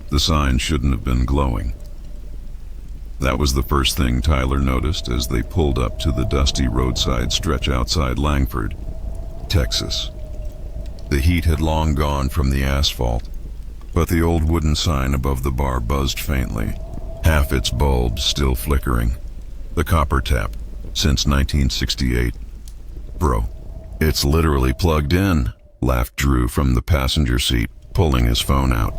The sign shouldn't have been glowing. That was the first thing Tyler noticed as they pulled up to the dusty roadside stretch outside Langford, Texas. The heat had long gone from the asphalt, but the old wooden sign above the bar buzzed faintly, half its bulbs still flickering. The copper tap, since 1968. "Bro, it's literally plugged in," laughed Drew from the passenger seat, pulling his phone out.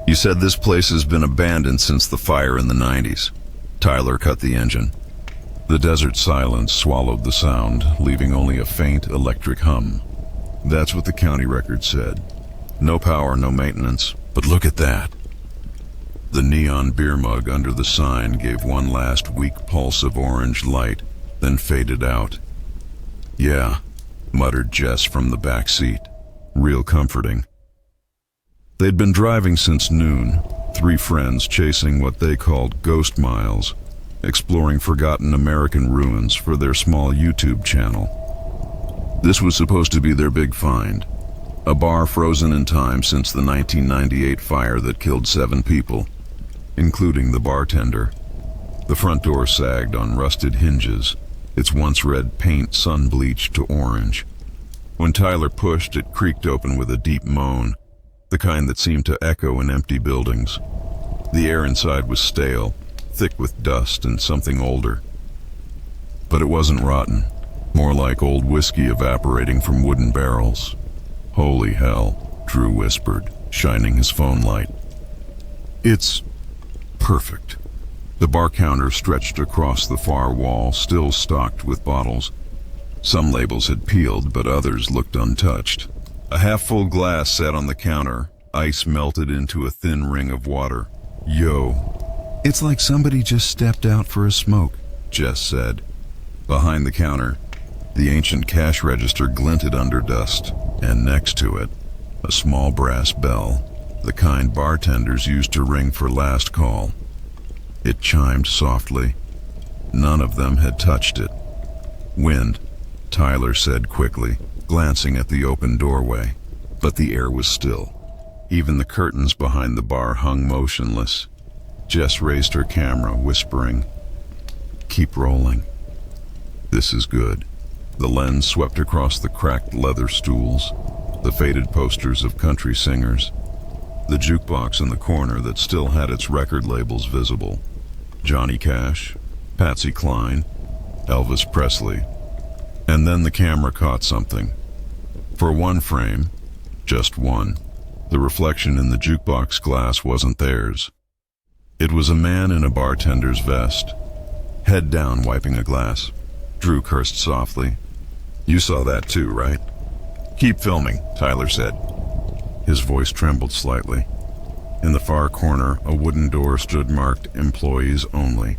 "You said this place has been abandoned since the fire in the 90s. Tyler cut the engine. The desert silence swallowed the sound, leaving only a faint electric hum. That's what the county record said. No power, no maintenance, but look at that. The neon beer mug under the sign gave one last weak pulse of orange light, then faded out. "Yeah," muttered Jess from the back seat. Real comforting. They'd been driving since noon, three friends chasing what they called ghost miles, exploring forgotten American ruins for their small YouTube channel. This was supposed to be their big find, a bar frozen in time since the 1998 fire that killed 7 people, including the bartender. The front door sagged on rusted hinges, its once red paint sun-bleached to orange. When Tyler pushed, it creaked open with a deep moan, the kind that seemed to echo in empty buildings. The air inside was stale, thick with dust and something older. But it wasn't rotten, more like old whiskey evaporating from wooden barrels. "Holy hell," Drew whispered, shining his phone light. "It's perfect." The bar counter stretched across the far wall, still stocked with bottles. Some labels had peeled, but others looked untouched. A half-full glass sat on the counter, ice melted into a thin ring of water. "Yo, it's like somebody just stepped out for a smoke," Jess said. Behind the counter, the ancient cash register glinted under dust, and next to it, a small brass bell, the kind bartenders used to ring for last call. It chimed softly. None of them had touched it. "Wind," Tyler said quickly, glancing at the open doorway, but the air was still. Even the curtains behind the bar hung motionless. Jess raised her camera, whispering, "Keep rolling. This is good." The lens swept across the cracked leather stools, the faded posters of country singers, the jukebox in the corner that still had its record labels visible. Johnny Cash, Patsy Cline, Elvis Presley. And then the camera caught something. For one frame, just one, the reflection in the jukebox glass wasn't theirs. It was a man in a bartender's vest, head down wiping a glass. Drew cursed softly. "You saw that too, right?" "Keep filming," Tyler said. His voice trembled slightly. In the far corner, a wooden door stood marked "Employees Only."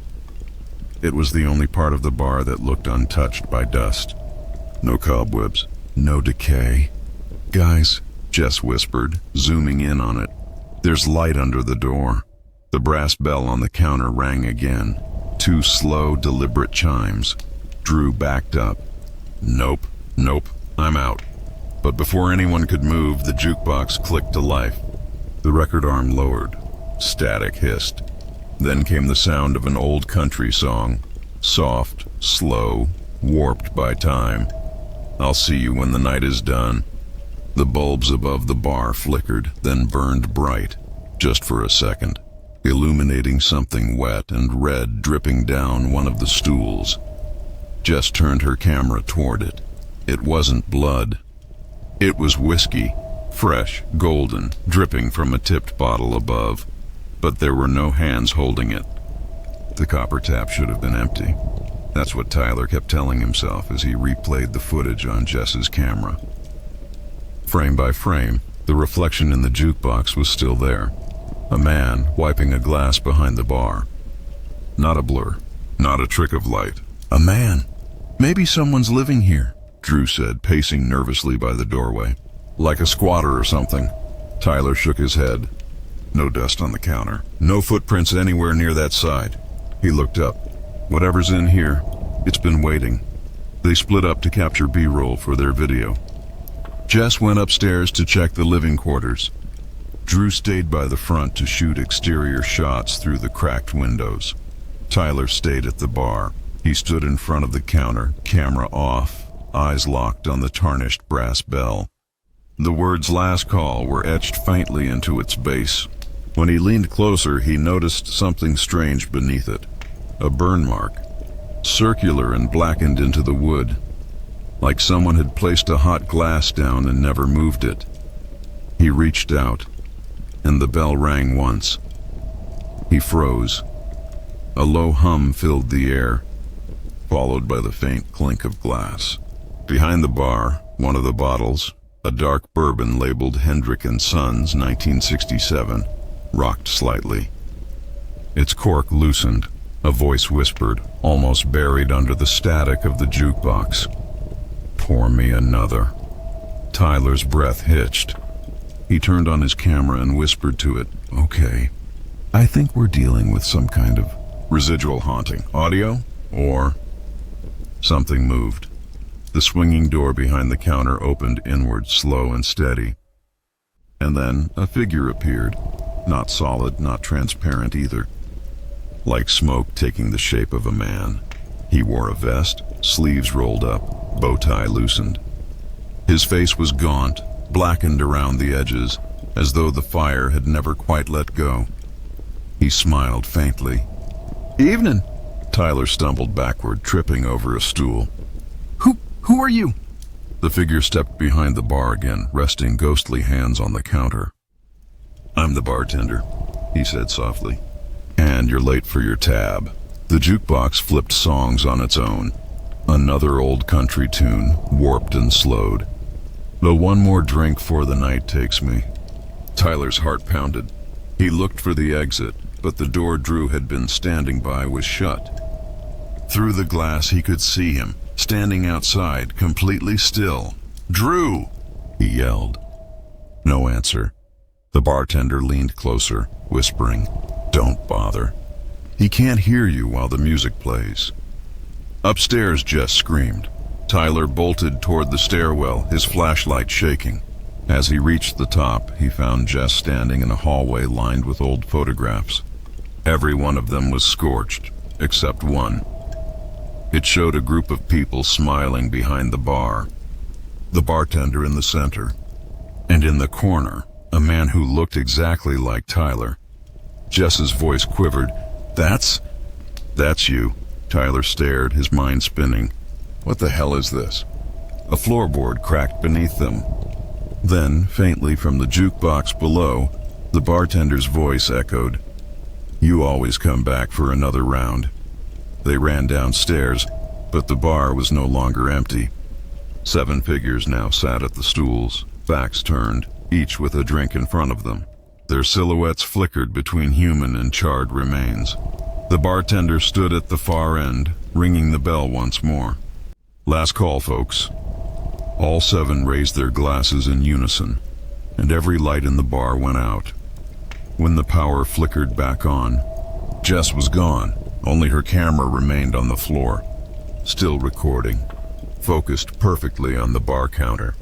It was the only part of the bar that looked untouched by dust. No cobwebs, no decay. "Guys," Jess whispered, zooming in on it, "there's light under the door." The brass bell on the counter rang again, 2 slow, deliberate chimes. Drew backed up. Nope, I'm out." But before anyone could move, the jukebox clicked to life. The record arm lowered. Static hissed. Then came the sound of an old country song, soft, slow, warped by time. "I'll see you when the night is done." The bulbs above the bar flickered, then burned bright, just for a second, illuminating something wet and red dripping down one of the stools. Jess turned her camera toward it. It wasn't blood. It was whiskey, fresh, golden, dripping from a tipped bottle above. But there were no hands holding it. The copper tap should have been empty. That's what Tyler kept telling himself as he replayed the footage on Jess's camera. Frame by frame, the reflection in the jukebox was still there. A man wiping a glass behind the bar. Not a blur, not a trick of light. A man. "Maybe someone's living here," Drew said, pacing nervously by the doorway. "Like a squatter or something." Tyler shook his head. No dust on the counter. No footprints anywhere near that side. He looked up. "Whatever's in here, it's been waiting." They split up to capture B-roll for their video. Jess went upstairs to check the living quarters. Drew stayed by the front to shoot exterior shots through the cracked windows. Tyler stayed at the bar. He stood in front of the counter, camera off, eyes locked on the tarnished brass bell. The words "last call" were etched faintly into its base. When he leaned closer, he noticed something strange beneath it. A burn mark, circular and blackened into the wood, like someone had placed a hot glass down and never moved it. He reached out, and the bell rang once. He froze. A low hum filled the air, followed by the faint clink of glass. Behind the bar, one of the bottles, a dark bourbon labeled Hendrick & Sons 1967, rocked slightly. Its cork loosened. A voice whispered, almost buried under the static of the jukebox, "Pour me another." Tyler's breath hitched. He turned on his camera and whispered to it, "Okay, I think we're dealing with some kind of residual haunting. Audio? Or..." Something moved. The swinging door behind the counter opened inward, slow and steady. And then a figure appeared, not solid, not transparent either. Like smoke taking the shape of a man. He wore a vest, sleeves rolled up, bow tie loosened. His face was gaunt, blackened around the edges, as though the fire had never quite let go. He smiled faintly. "Evening." Tyler stumbled backward, tripping over a stool. Who are you?" The figure stepped behind the bar again, resting ghostly hands on the counter. "I'm the bartender," he said softly. "And you're late for your tab." The jukebox flipped songs on its own. Another old country tune, warped and slowed. "The one more drink before the night takes me." Tyler's heart pounded. He looked for the exit, but the door Drew had been standing by was shut. Through the glass he could see him, standing outside, completely still. "Drew!" he yelled. No answer. The bartender leaned closer, whispering, "Don't bother. He can't hear you while the music plays." Upstairs, Jess screamed. Tyler bolted toward the stairwell, his flashlight shaking. As he reached the top, he found Jess standing in a hallway lined with old photographs. Every one of them was scorched, except one. It showed a group of people smiling behind the bar. The bartender in the center. And in the corner, a man who looked exactly like Tyler. Jess's voice quivered. That's you." Tyler stared, his mind spinning. "What the hell is this?" A floorboard cracked beneath them. Then, faintly from the jukebox below, the bartender's voice echoed, "You always come back for another round." They ran downstairs, but the bar was no longer empty. 7 figures now sat at the stools, backs turned, each with a drink in front of them. Their silhouettes flickered between human and charred remains. The bartender stood at the far end, ringing the bell once more. "Last call, folks." All 7 raised their glasses in unison, and every light in the bar went out. When the power flickered back on, Jess was gone. Only her camera remained on the floor, still recording, focused perfectly on the bar counter.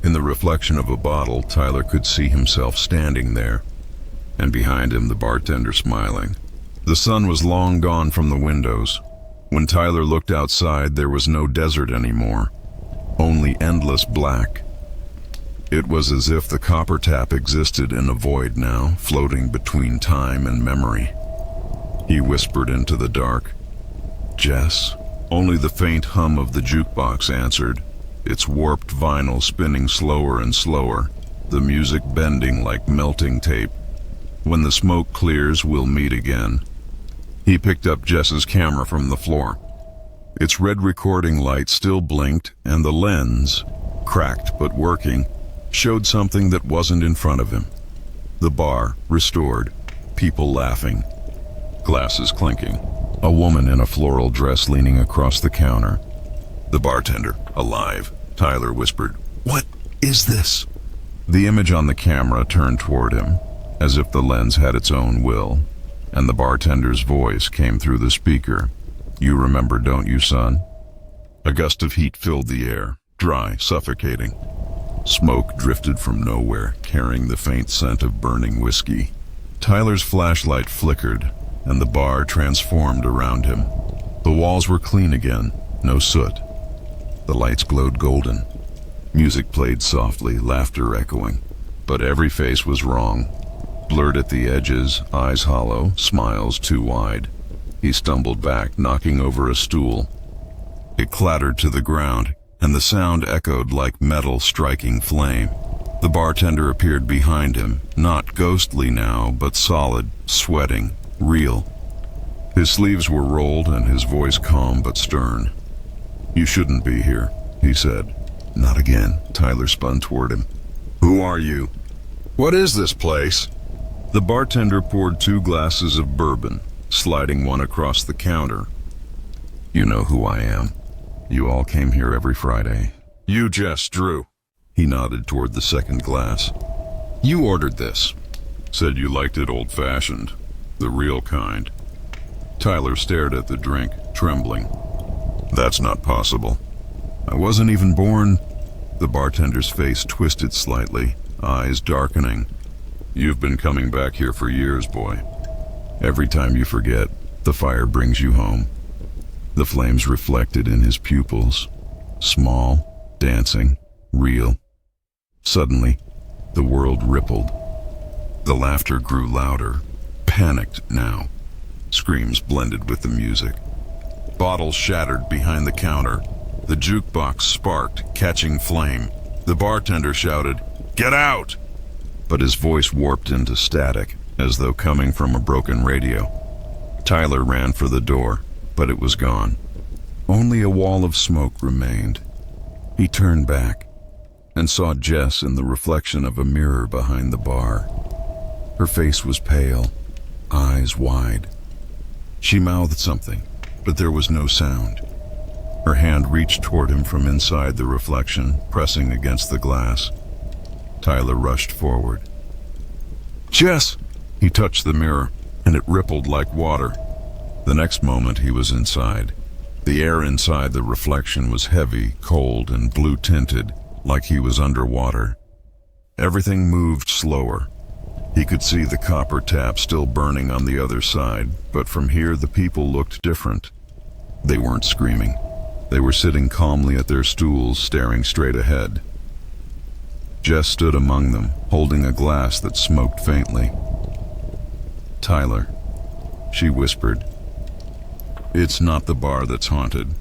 In the reflection of a bottle, Tyler could see himself standing there, and behind him the bartender smiling. The sun was long gone from the windows. When Tyler looked outside, there was no desert anymore, only endless black. It was as if the copper tap existed in a void now, floating between time and memory. He whispered into the dark, "Jess?" Only the faint hum of the jukebox answered, its warped vinyl spinning slower and slower, the music bending like melting tape. "When the smoke clears, we'll meet again." He picked up Jess's camera from the floor. Its red recording light still blinked, and the lens, cracked but working, showed something that wasn't in front of him. The bar, restored, people laughing, glasses clinking, a woman in a floral dress leaning across the counter. The bartender, alive. Tyler whispered, "What is this?" The image on the camera turned toward him, as if the lens had its own will, and the bartender's voice came through the speaker. "You remember, don't you, son?" A gust of heat filled the air, dry, suffocating. Smoke drifted from nowhere, carrying the faint scent of burning whiskey. Tyler's flashlight flickered, and the bar transformed around him. The walls were clean again, no soot. The lights glowed golden. Music played softly, laughter echoing. But every face was wrong. Blurred at the edges, eyes hollow, smiles too wide. He stumbled back, knocking over a stool. It clattered to the ground, and the sound echoed like metal striking flame. The bartender appeared behind him, not ghostly now, but solid, sweating, real. His sleeves were rolled and his voice calm but stern. "You shouldn't be here," he said. "Not again." Tyler spun toward him. "Who are you? What is this place?" The bartender poured 2 glasses of bourbon, sliding one across the counter. "You know who I am. You all came here every Friday." "You just Drew." He nodded toward the second glass. "You ordered this. Said you liked it old-fashioned, the real kind." Tyler stared at the drink, trembling. "That's not possible. I wasn't even born." The bartender's face twisted slightly, eyes darkening. "You've been coming back here for years, boy. Every time you forget, the fire brings you home." The flames reflected in his pupils, small, dancing, real. Suddenly, the world rippled. The laughter grew louder, panicked now. Screams blended with the music. Bottles shattered behind the counter. The jukebox sparked, catching flame. The bartender shouted, "Get out!" But his voice warped into static, as though coming from a broken radio. Tyler ran for the door, but it was gone. Only a wall of smoke remained. He turned back and saw Jess in the reflection of a mirror behind the bar. Her face was pale, eyes wide. She mouthed something, but there was no sound. Her hand reached toward him from inside the reflection, pressing against the glass. Tyler rushed forward. "Jess!" He touched the mirror, and it rippled like water. The next moment he was inside. The air inside the reflection was heavy, cold, and blue-tinted, like he was underwater. Everything moved slower. He could see the copper tap still burning on the other side, but from here the people looked different. They weren't screaming. They were sitting calmly at their stools, staring straight ahead. Jess stood among them, holding a glass that smoked faintly. "Tyler," she whispered. "It's not the bar that's haunted.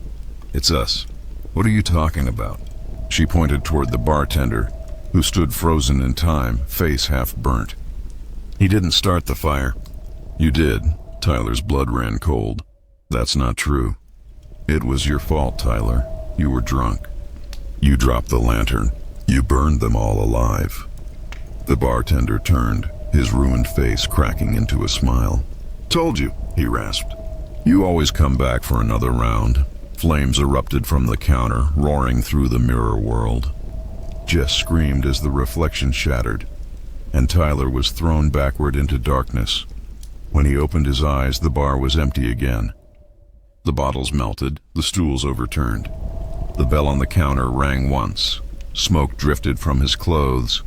It's us." "What are you talking about?" She pointed toward the bartender, who stood frozen in time, face half burnt. "He didn't start the fire." "You did." Tyler's blood ran cold. "That's not true." "It was your fault, Tyler. You were drunk. You dropped the lantern. You burned them all alive." The bartender turned, his ruined face cracking into a smile. "Told you," he rasped. "You always come back for another round." Flames erupted from the counter, roaring through the mirror world. Jess screamed as the reflection shattered, and Tyler was thrown backward into darkness. When he opened his eyes, the bar was empty again. The bottles melted, the stools overturned. The bell on the counter rang once. Smoke drifted from his clothes.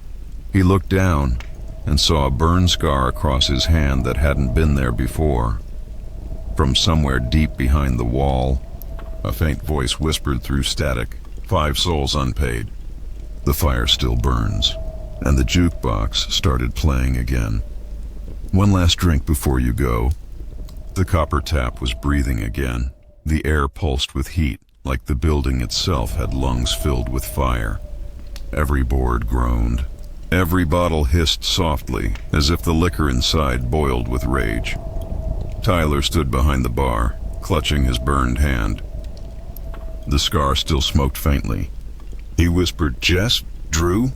He looked down and saw a burn scar across his hand that hadn't been there before. From somewhere deep behind the wall, a faint voice whispered through static, "5 souls unpaid." The fire still burns, and the jukebox started playing again. "One last drink before you go." The copper tap was breathing again. The air pulsed with heat, like the building itself had lungs filled with fire. Every board groaned. Every bottle hissed softly, as if the liquor inside boiled with rage. Tyler stood behind the bar, clutching his burned hand. The scar still smoked faintly. He whispered, "Jess? Drew?"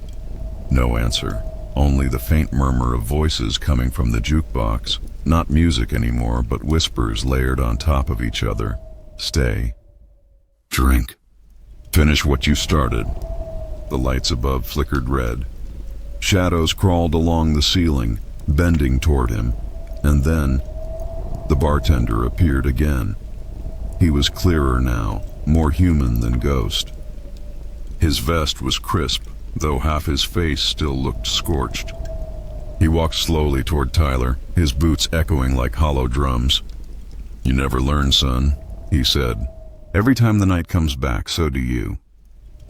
No answer, only the faint murmur of voices coming from the jukebox. Not music anymore, but whispers layered on top of each other. "Stay. Drink. Finish what you started." The lights above flickered red. Shadows crawled along the ceiling, bending toward him, and then the bartender appeared again. He was clearer now, more human than ghost. His vest was crisp, though half his face still looked scorched. He walked slowly toward Tyler, his boots echoing like hollow drums. "You never learn, son," he said. "Every time the night comes back, so do you."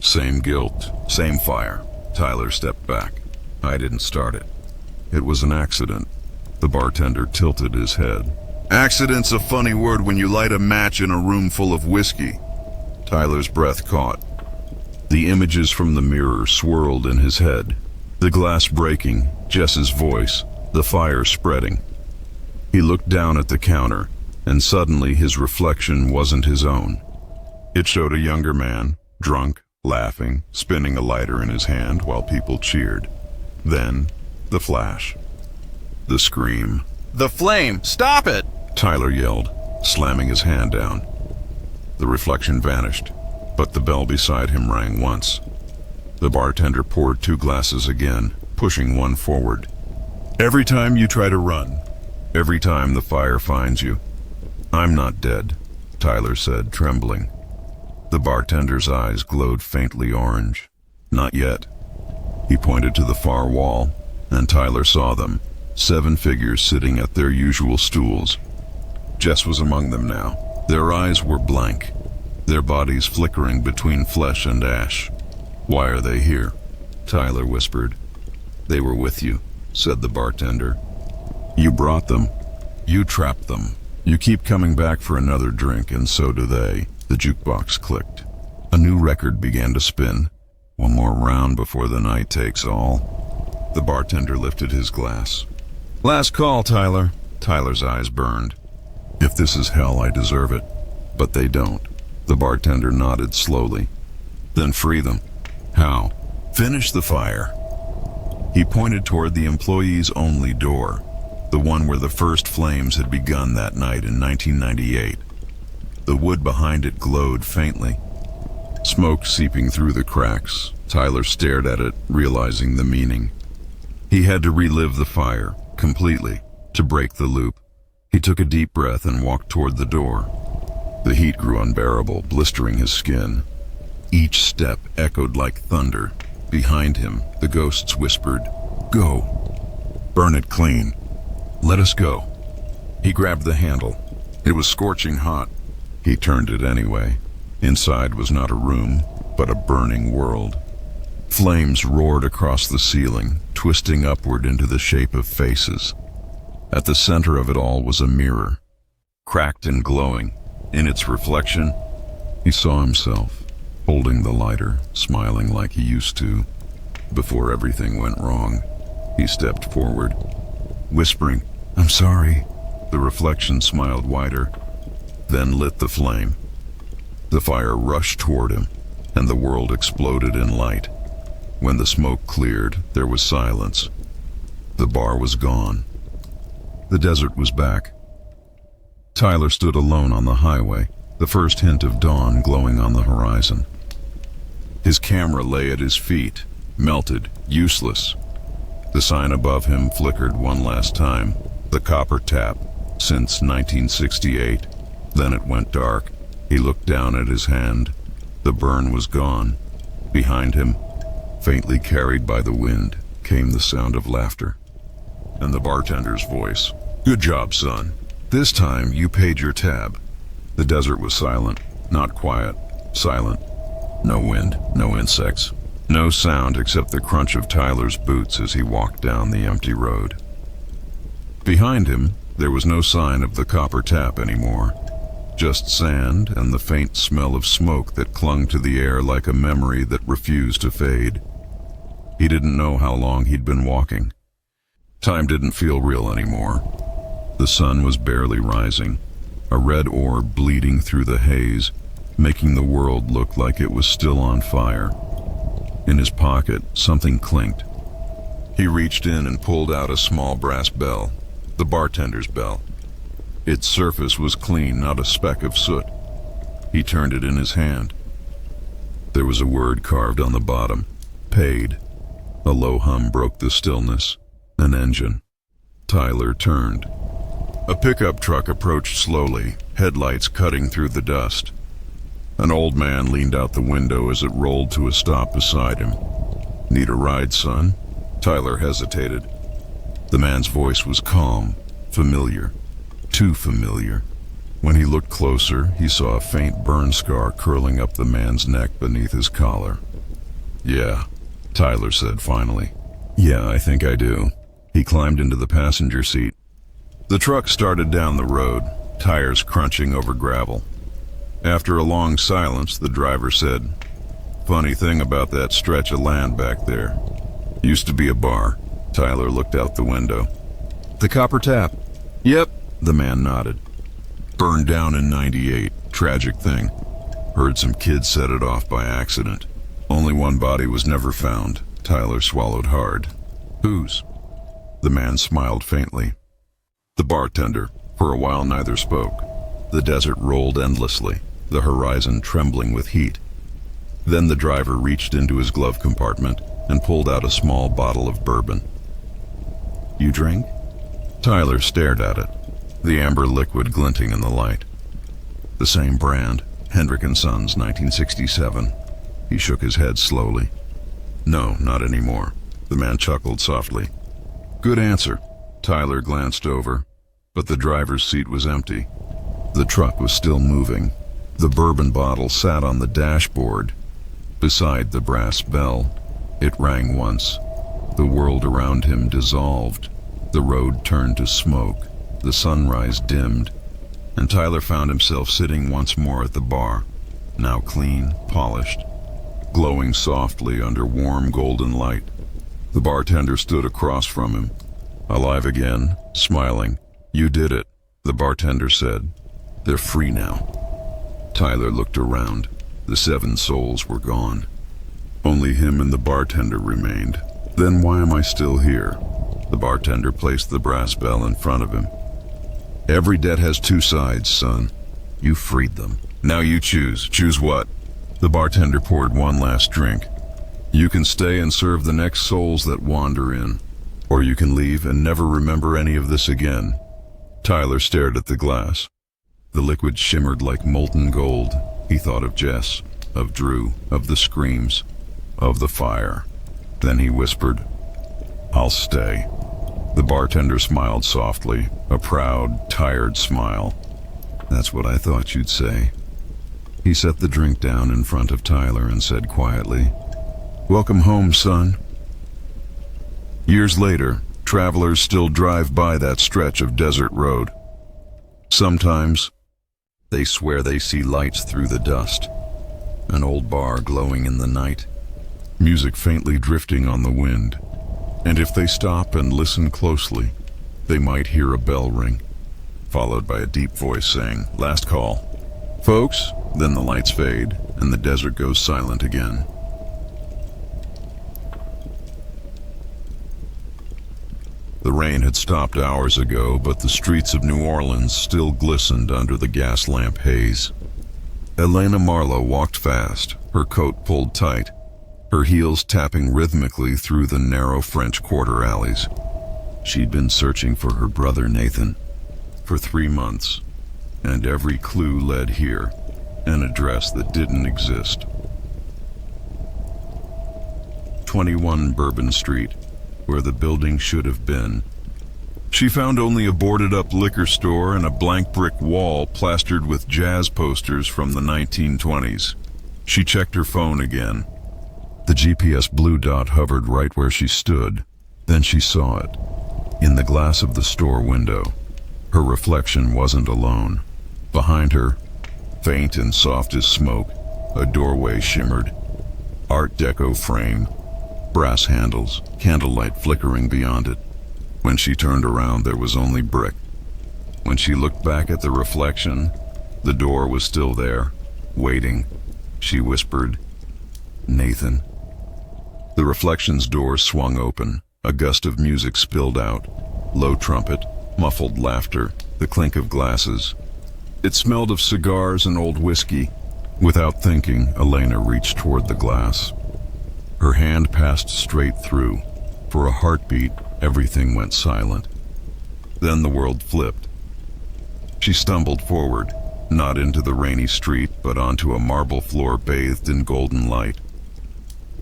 "Same guilt, same fire." Tyler stepped back. "I didn't start it. It was an accident." The bartender tilted his head. "Accident's a funny word when you light a match in a room full of whiskey." Tyler's breath caught. The images from the mirror swirled in his head. The glass breaking, Jess's voice, the fire spreading. He looked down at the counter, and suddenly his reflection wasn't his own. It showed a younger man, drunk, laughing, spinning a lighter in his hand while people cheered. Then, the flash. The scream. "The flame! Stop it!" Tyler yelled, slamming his hand down. The reflection vanished, but the bell beside him rang once. The bartender poured 2 glasses again, pushing one forward. "Every time you try to run, every time the fire finds you." "I'm not dead," Tyler said, trembling. The bartender's eyes glowed faintly orange. "Not yet." He pointed to the far wall, and Tyler saw them, 7 figures sitting at their usual stools. Jess was among them now. Their eyes were blank, their bodies flickering between flesh and ash. "Why are they here?" Tyler whispered. "They were with you," said the bartender. "You brought them. You trapped them. You keep coming back for another drink, and so do they." The jukebox clicked. A new record began to spin. "One more round before the night takes all." The bartender lifted his glass. "Last call, Tyler." Tyler's eyes burned. "If this is hell, I deserve it." "But they don't." The bartender nodded slowly. "Then free them." "How?" "Finish the fire." He pointed toward the employees-only door, the one where the first flames had begun that night in 1998. The wood behind it glowed faintly. Smoke seeping through the cracks. Tyler stared at it, realizing the meaning. He had to relive the fire, completely, to break the loop. He took a deep breath and walked toward the door. The heat grew unbearable, blistering his skin. Each step echoed like thunder. Behind him, the ghosts whispered, "Go. Burn it clean. Let us go." He grabbed the handle. It was scorching hot. He turned it anyway. Inside was not a room, but a burning world. Flames roared across the ceiling, twisting upward into the shape of faces. At the center of it all was a mirror, cracked and glowing. In its reflection, he saw himself, holding the lighter, smiling like he used to. Before everything went wrong, he stepped forward, whispering, "I'm sorry." The reflection smiled wider, then lit the flame. The fire rushed toward him, and the world exploded in light. When the smoke cleared, there was silence. The bar was gone. The desert was back. Tyler stood alone on the highway, the first hint of dawn glowing on the horizon. His camera lay at his feet, melted, useless. The sign above him flickered one last time, the copper tap, since 1968. Then it went dark. He looked down at his hand. The burn was gone. Behind him, faintly carried by the wind, came the sound of laughter. And the bartender's voice. "Good job, son. This time you paid your tab." The desert was silent, not quiet, silent. No wind, no insects, no sound except the crunch of Tyler's boots as he walked down the empty road. Behind him, there was no sign of the copper tap anymore. Just sand and the faint smell of smoke that clung to the air like a memory that refused to fade. He didn't know how long he'd been walking. Time didn't feel real anymore. The sun was barely rising, a red orb bleeding through the haze, making the world look like it was still on fire. In his pocket, something clinked. He reached in and pulled out a small brass bell, the bartender's bell. Its surface was clean, not a speck of soot. He turned it in his hand. There was a word carved on the bottom, "Paid." A low hum broke the stillness. An engine. Tyler turned. A pickup truck approached slowly, headlights cutting through the dust. An old man leaned out the window as it rolled to a stop beside him. Need a ride, son? Tyler hesitated. The man's voice was calm, familiar, too familiar. When he looked closer, he saw a faint burn scar curling up the man's neck beneath his collar. Yeah, Tyler said finally. Yeah, I think I do. He climbed into the passenger seat. The truck started down the road, tires crunching over gravel. After a long silence, the driver said, "Funny thing about that stretch of land back there. Used to be a bar." Tyler looked out the window. "The Copper Tap." "Yep," the man nodded. "Burned down in '98. Tragic thing. Heard some kids set it off by accident. Only one body was never found." Tyler swallowed hard. "Whose?" The man smiled faintly. "The bartender." For a while neither spoke. The desert rolled endlessly, the horizon trembling with heat. Then the driver reached into his glove compartment and pulled out a small bottle of bourbon. "You drink?" Tyler stared at it, the amber liquid glinting in the light. "The same brand, Hendrick & Sons, 1967. He shook his head slowly. "No, not anymore." The man chuckled softly. "Good answer." Tyler glanced over, but the driver's seat was empty. The truck was still moving. The bourbon bottle sat on the dashboard, beside the brass bell. It rang once. The world around him dissolved. The road turned to smoke. The sunrise dimmed, and Tyler found himself sitting once more at the bar, now clean, polished, glowing softly under warm golden light. The bartender stood across from him, alive again, smiling. "You did it," the bartender said. "They're free now." Tyler looked around. The 7 souls were gone. Only him and the bartender remained. "Then why am I still here?" The bartender placed the brass bell in front of him. "Every debt has 2 sides, son. You freed them. Now you choose. Choose what?" The bartender poured one last drink. "You can stay and serve the next souls that wander in, or you can leave and never remember any of this again." Tyler stared at the glass. The liquid shimmered like molten gold. He thought of Jess, of Drew, of the screams, of the fire. Then he whispered, "I'll stay." The bartender smiled softly, a proud, tired smile. "That's what I thought you'd say." He set the drink down in front of Tyler and said quietly, "Welcome home, son." Years later, travelers still drive by that stretch of desert road. Sometimes, they swear they see lights through the dust, an old bar glowing in the night, music faintly drifting on the wind. And if they stop and listen closely, they might hear a bell ring, followed by a deep voice saying, "Last call." Folks, then the lights fade and the desert goes silent again. The rain had stopped hours ago, but the streets of New Orleans still glistened under the gas lamp haze. Elena Marlowe walked fast, her coat pulled tight, her heels tapping rhythmically through the narrow French Quarter alleys. She'd been searching for her brother Nathan for 3 months, and every clue led here, an address that didn't exist. 21 Bourbon Street, where the building should have been. She found only a boarded-up liquor store and a blank brick wall plastered with jazz posters from the 1920s. She checked her phone again. The GPS blue dot hovered right where she stood. Then she saw it. In the glass of the store window, her reflection wasn't alone. Behind her, faint and soft as smoke, a doorway shimmered. Art Deco frame, brass handles, candlelight flickering beyond it. When she turned around, there was only brick. When she looked back at the reflection, the door was still there, waiting. She whispered, "Nathan." The reflection's door swung open. A gust of music spilled out. Low trumpet, muffled laughter, the clink of glasses. It smelled of cigars and old whiskey. Without thinking, Elena reached toward the glass. Her hand passed straight through. For a heartbeat, everything went silent. Then the world flipped. She stumbled forward, not into the rainy street, but onto a marble floor bathed in golden light.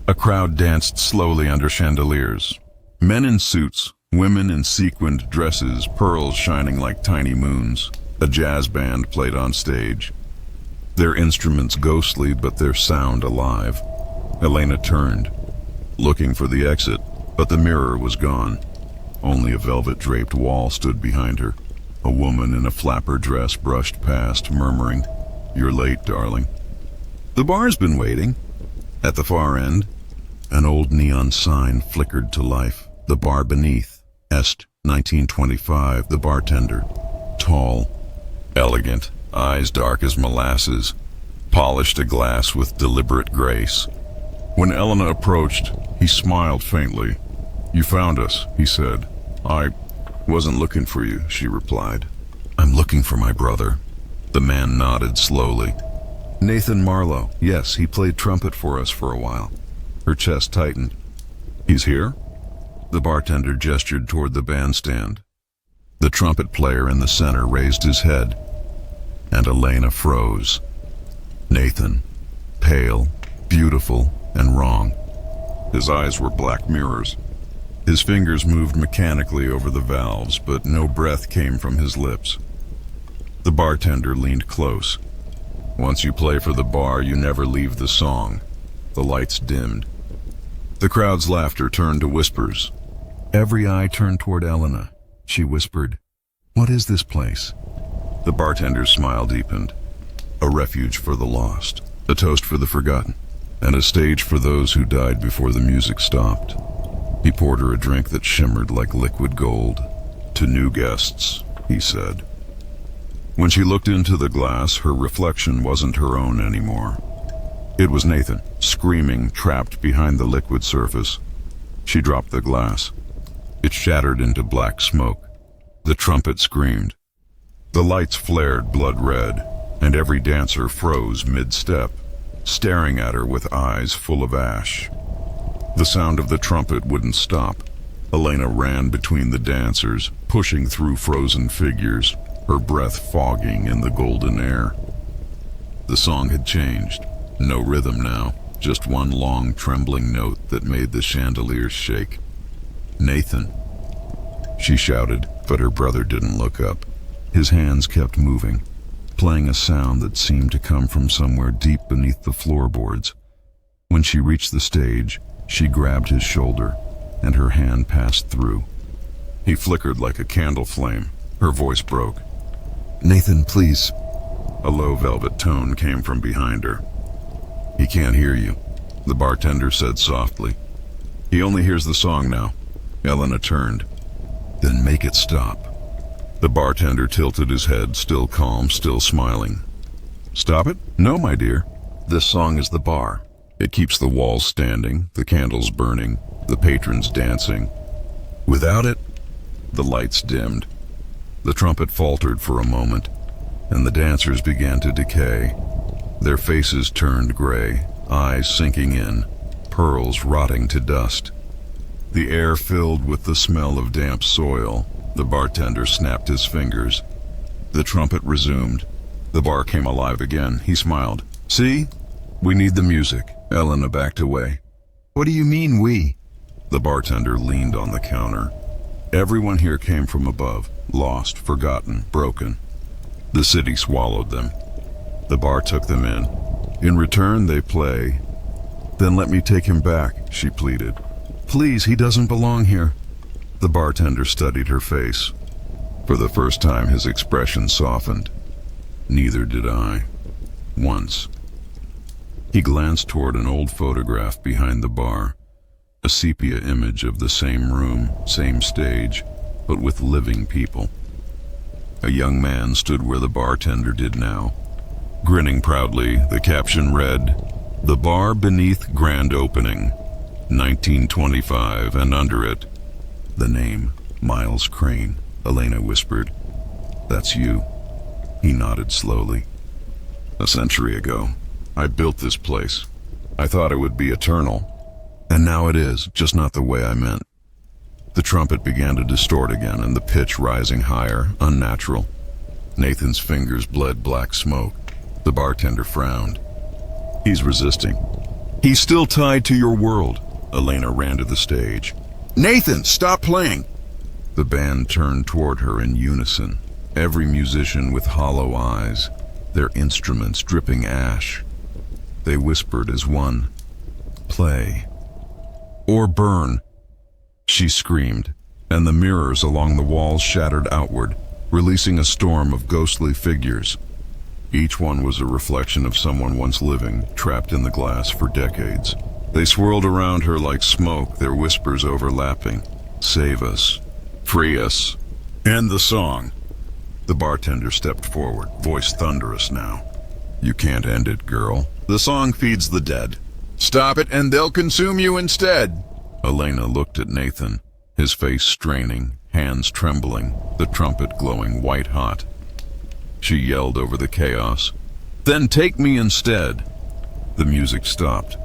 A crowd danced slowly under chandeliers. Men in suits, women in sequined dresses, pearls shining like tiny moons. A jazz band played on stage. Their instruments ghostly, but their sound alive. Elena turned, looking for the exit, but the mirror was gone. Only a velvet-draped wall stood behind her. A woman in a flapper dress brushed past, murmuring, "You're late, darling." "The bar's been waiting." At the far end, an old neon sign flickered to life. The bar beneath, Est 1925, the bartender. Tall, elegant, eyes dark as molasses, polished a glass with deliberate grace. When Elena approached, he smiled faintly. "You found us," he said. "I wasn't looking for you," she replied. "I'm looking for my brother." The man nodded slowly. "Nathan Marlowe. Yes, he played trumpet for us for a while." Her chest tightened. "He's here?" The bartender gestured toward the bandstand. The trumpet player in the center raised his head, and Elena froze. Nathan, pale, beautiful, and wrong. His eyes were black mirrors. His fingers moved mechanically over the valves, but no breath came from his lips. The bartender leaned close. "Once you play for the bar, you never leave the song." The lights dimmed. The crowd's laughter turned to whispers. Every eye turned toward Elena. She whispered, "What is this place?" The bartender's smile deepened. A refuge for the lost, a toast for the forgotten, and a stage for those who died before the music stopped. He poured her a drink that shimmered like liquid gold. "To new guests," he said. When she looked into the glass, her reflection wasn't her own anymore. It was Nathan, screaming, trapped behind the liquid surface. She dropped the glass. It shattered into black smoke. The trumpet screamed. The lights flared blood red, and every dancer froze mid-step, staring at her with eyes full of ash. The sound of the trumpet wouldn't stop. Elena ran between the dancers, pushing through frozen figures, her breath fogging in the golden air. The song had changed. No rhythm now, just one long trembling note that made the chandeliers shake. "Nathan," she shouted, but her brother didn't look up. His hands kept moving, playing a sound that seemed to come from somewhere deep beneath the floorboards. When she reached the stage, she grabbed his shoulder, and her hand passed through. He flickered like a candle flame. Her voice broke. "Nathan, please." A low velvet tone came from behind her. "He can't hear you," the bartender said softly. "He only hears the song now." Elena turned. "Then make it stop." The bartender tilted his head, still calm, still smiling. "Stop it? No, my dear. This song is the bar. It keeps the walls standing, the candles burning, the patrons dancing. Without it..." The lights dimmed. The trumpet faltered for a moment, and the dancers began to decay. Their faces turned gray, eyes sinking in, pearls rotting to dust. The air filled with the smell of damp soil. The bartender snapped his fingers. The trumpet resumed. The bar came alive again. He smiled. "See? We need the music." Elena backed away. "What do you mean, we?" The bartender leaned on the counter. "Everyone here came from above, lost, forgotten, broken. The city swallowed them. The bar took them in. In return, they play." "Then let me take him back," she pleaded. "Please, he doesn't belong here." The bartender studied her face. For the first time, his expression softened. "Neither did I. Once." He glanced toward an old photograph behind the bar, a sepia image of the same room, same stage, but with living people. A young man stood where the bartender did now. Grinning proudly, the caption read, "The bar beneath grand opening, 1925," and under it, the name, Miles Crane. Elena whispered, "That's you." He nodded slowly. "A century ago, I built this place. I thought it would be eternal. And now it is, just not the way I meant." The trumpet began to distort again, and the pitch rising higher, unnatural. Nathan's fingers bled black smoke. The bartender frowned. "He's resisting. He's still tied to your world. Elena ran to the stage. Nathan, stop playing! The band turned toward her in unison, every musician with hollow eyes, their instruments dripping ash. They whispered as one, "Play. Or burn." She screamed, and the mirrors along the walls shattered outward, releasing a storm of ghostly figures. Each one was a reflection of someone once living, trapped in the glass for decades. They swirled around her like smoke, their whispers overlapping. Save us. Free us. End the song. The bartender stepped forward, voice thunderous now. You can't end it, girl. The song feeds the dead. Stop it and they'll consume you instead. Elena looked at Nathan, his face straining, hands trembling, the trumpet glowing white-hot. She yelled over the chaos. Then take me instead. The music stopped.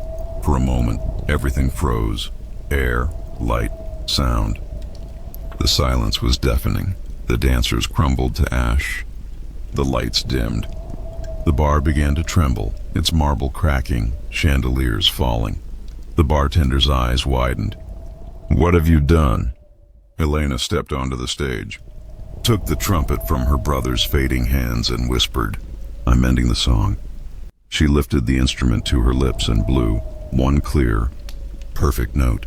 For a moment, everything froze. Air, light, sound. The silence was deafening. The dancers crumbled to ash. The lights dimmed. The bar began to tremble, its marble cracking, chandeliers falling. The bartender's eyes widened. What have you done? Elena stepped onto the stage, took the trumpet from her brother's fading hands and whispered, I'm ending the song. She lifted the instrument to her lips and blew, one clear, perfect note.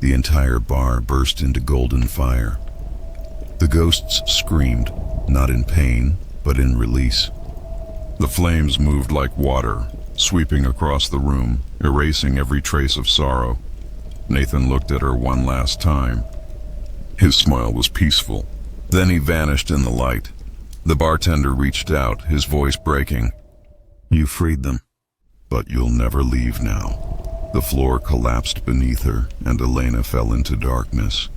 The entire bar burst into golden fire. The ghosts screamed, not in pain, but in release. The flames moved like water, sweeping across the room, erasing every trace of sorrow. Nathan looked at her one last time. His smile was peaceful. Then he vanished in the light. The bartender reached out, his voice breaking. You freed them, but you'll never leave now. The floor collapsed beneath her, and Elena fell into darkness.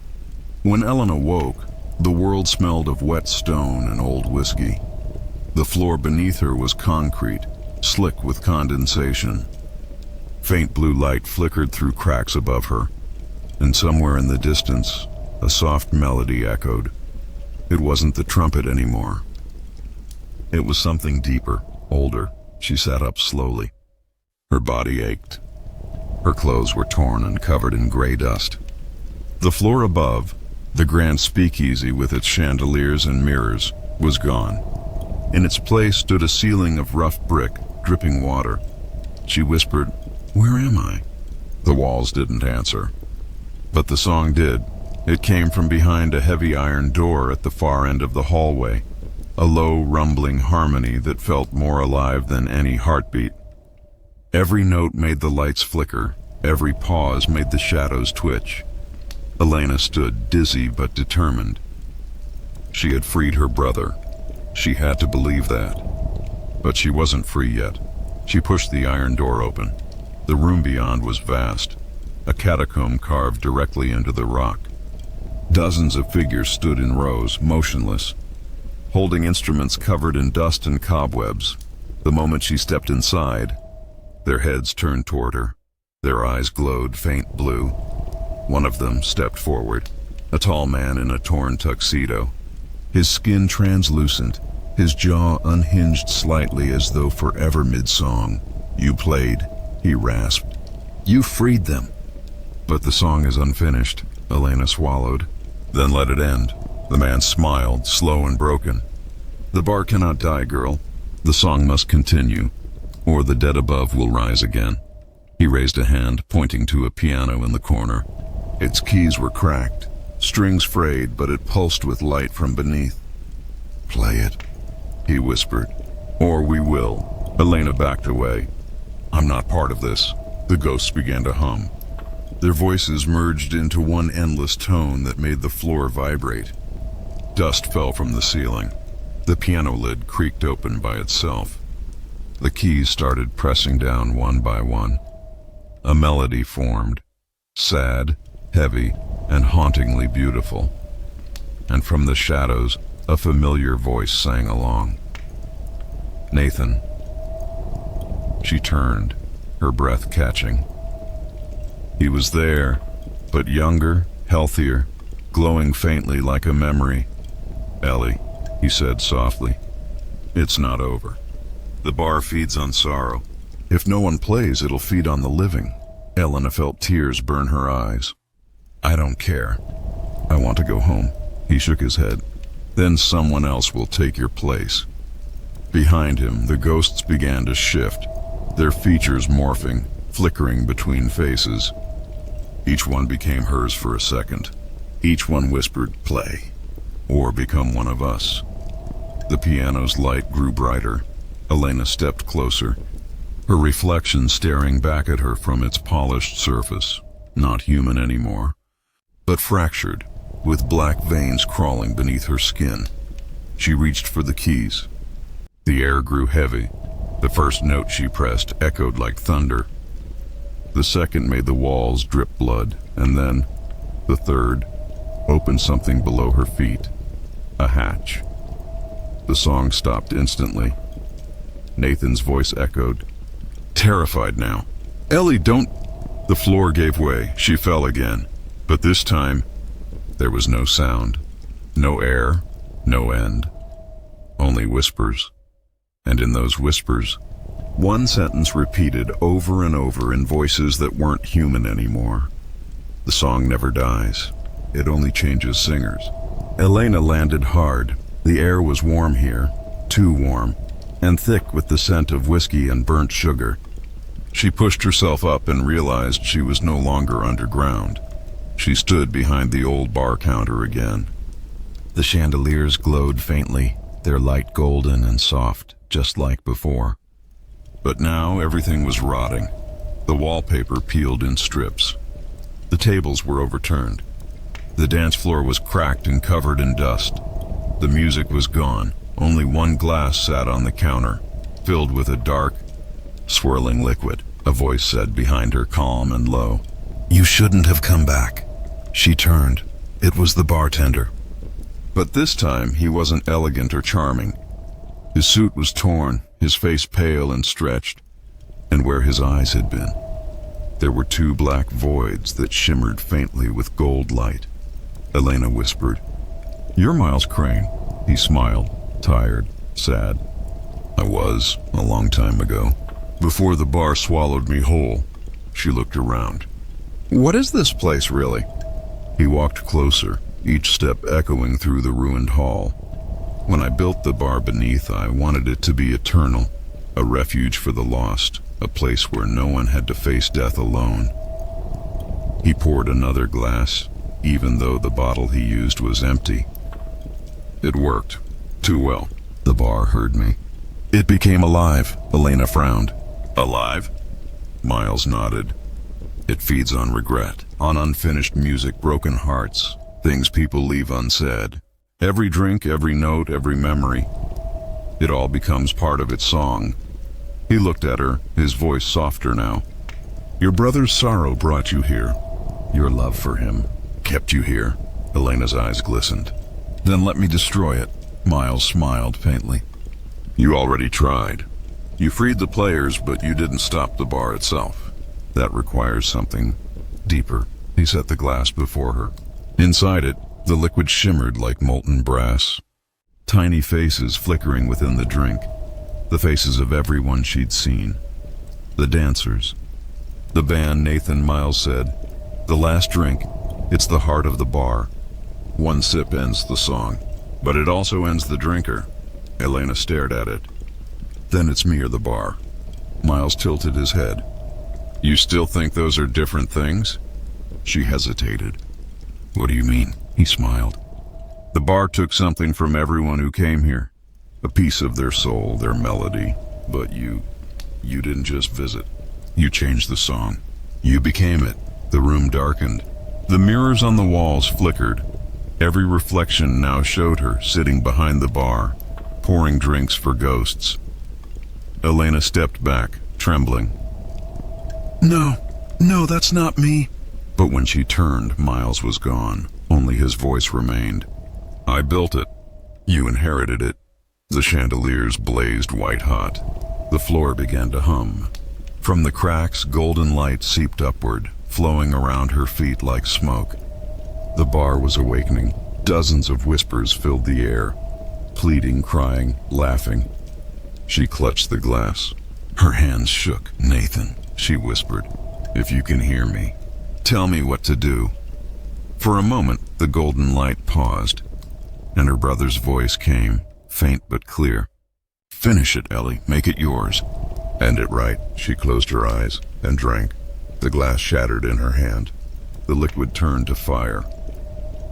When Ellen awoke, the world smelled of wet stone and old whiskey. The floor beneath her was concrete, slick with condensation. Faint blue light flickered through cracks above her, and somewhere in the distance, a soft melody echoed. It wasn't the trumpet anymore. It was something deeper, older. She sat up slowly. Her body ached. Her clothes were torn and covered in gray dust. The floor above, the grand speakeasy with its chandeliers and mirrors, was gone. In its place stood a ceiling of rough brick, dripping water. She whispered, Where am I? The walls didn't answer. But the song did. It came from behind a heavy iron door at the far end of the hallway, a low, rumbling harmony that felt more alive than any heartbeat. Every note made the lights flicker, every pause made the shadows twitch. Elena stood dizzy but determined. She had freed her brother. She had to believe that. But she wasn't free yet. She pushed the iron door open. The room beyond was vast, a catacomb carved directly into the rock. Dozens of figures stood in rows, motionless, holding instruments covered in dust and cobwebs. The moment she stepped inside, their heads turned toward her. Their eyes glowed faint blue. One of them stepped forward, a tall man in a torn tuxedo, his skin translucent, his jaw unhinged slightly as though forever mid-song. You played, he rasped. You freed them. But the song is unfinished, Elena swallowed, then let it end. The man smiled, slow and broken. The bar cannot die, girl. The song must continue, or the dead above will rise again. He raised a hand, pointing to a piano in the corner. Its keys were cracked, strings frayed, but it pulsed with light from beneath. Play it, he whispered, or we will. Elena backed away. I'm not part of this. The ghosts began to hum. Their voices merged into one endless tone that made the floor vibrate. Dust fell from the ceiling. The piano lid creaked open by itself. The keys started pressing down one by one. A melody formed, sad, heavy, and hauntingly beautiful. And from the shadows, a familiar voice sang along. Nathan. She turned, her breath catching. He was there, but younger, healthier, glowing faintly like a memory. Ellie, he said softly, it's not over. The bar feeds on sorrow. If no one plays, it'll feed on the living. Elena felt tears burn her eyes. I don't care. I want to go home. He shook his head. Then someone else will take your place. Behind him, the ghosts began to shift, their features morphing, flickering between faces. Each one became hers for a second. Each one whispered, play, or become one of us. The piano's light grew brighter. Elena stepped closer, her reflection staring back at her from its polished surface, not human anymore, but fractured, with black veins crawling beneath her skin. She reached for the keys. The air grew heavy. The first note she pressed echoed like thunder. The second made the walls drip blood, and then, the third, opened something below her feet. A hatch. The song stopped instantly. Nathan's voice echoed, terrified now. Ellie, don't... The floor gave way. She fell again. But this time, there was no sound. No air. No end. Only whispers. And in those whispers, one sentence repeated over and over in voices that weren't human anymore. The song never dies. It only changes singers. Elena landed hard. The air was warm here, too warm, and thick with the scent of whiskey and burnt sugar. She pushed herself up and realized she was no longer underground. She stood behind the old bar counter again. The chandeliers glowed faintly, their light golden and soft, just like before. But now everything was rotting. The wallpaper peeled in strips. The tables were overturned. The dance floor was cracked and covered in dust. The music was gone. Only one glass sat on the counter, filled with a dark, swirling liquid. A voice said behind her, calm and low, "You shouldn't have come back." She turned. It was the bartender. But this time he wasn't elegant or charming. His suit was torn, his face pale and stretched, and where his eyes had been, there were two black voids that shimmered faintly with gold light. Elena whispered, "You're Miles Crane." He smiled, tired, sad. "I was, a long time ago, before the bar swallowed me whole." She looked around. "What is this place, really?" He walked closer, each step echoing through the ruined hall. "When I built the bar beneath, I wanted it to be eternal, a refuge for the lost, a place where no one had to face death alone." He poured another glass, even though the bottle he used was empty. It worked. Too well. The bar heard me. "It became alive," Elena frowned. "Alive?" Miles nodded. "It feeds on regret, on unfinished music, broken hearts, things people leave unsaid. Every drink, every note, every memory. It all becomes part of its song." He looked at her, his voice softer now. "Your brother's sorrow brought you here. Your love for him kept you here." Elena's eyes glistened. "Then let me destroy it." Miles smiled faintly. "You already tried. You freed the players, but you didn't stop the bar itself. That requires something deeper." He set the glass before her. Inside it, the liquid shimmered like molten brass. Tiny faces flickering within the drink. The faces of everyone she'd seen. The dancers. The band, Nathan. Miles said, "The last drink, it's the heart of the bar. One sip ends the song, but it also ends the drinker." Elena stared at it. "Then it's me or the bar." Miles tilted his head. "You still think those are different things?" She hesitated. "What do you mean?" He smiled. "The bar took something from everyone who came here. A piece of their soul, their melody. But you didn't just visit. You changed the song. You became it." The room darkened. The mirrors on the walls flickered. Every reflection now showed her sitting behind the bar, pouring drinks for ghosts. Elena stepped back, trembling. No, that's not me." But when she turned, Miles was gone. Only his voice remained. "I built it. You inherited it." The chandeliers blazed white hot. The floor began to hum. From the cracks, golden light seeped upward, flowing around her feet like smoke. The bar was awakening. Dozens of whispers filled the air, pleading, crying, laughing. She clutched the glass. Her hands shook. "Nathan," she whispered, "if you can hear me, tell me what to do." For a moment, the golden light paused, and her brother's voice came, faint but clear. "Finish it, Ellie. Make it yours." "End it right." She closed her eyes and drank. The glass shattered in her hand. The liquid turned to fire.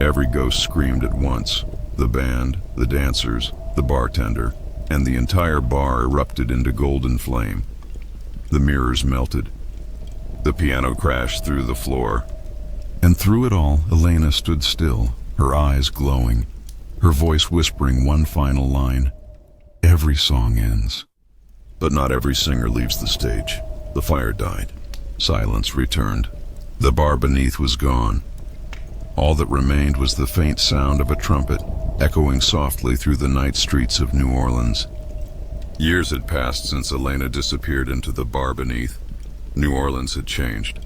Every ghost screamed at once. The band, the dancers, the bartender, and the entire bar erupted into golden flame. The mirrors melted. The piano crashed through the floor. And through it all, Elena stood still, her eyes glowing, her voice whispering one final line. "Every song ends. But not every singer leaves the stage." The fire died. Silence returned. The bar beneath was gone. All that remained was the faint sound of a trumpet, echoing softly through the night streets of New Orleans. Years had passed since Elena disappeared into the bar beneath. New Orleans had changed.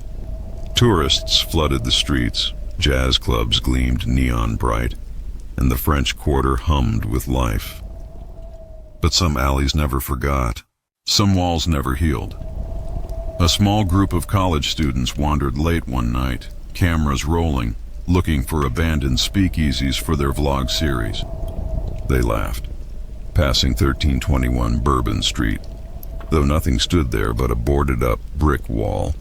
Tourists flooded the streets, jazz clubs gleamed neon bright, and the French Quarter hummed with life. But some alleys never forgot. Some walls never healed. A small group of college students wandered late one night, cameras rolling, looking for abandoned speakeasies for their vlog series. They laughed, passing 1321 Bourbon Street, though nothing stood there but a boarded-up brick wall.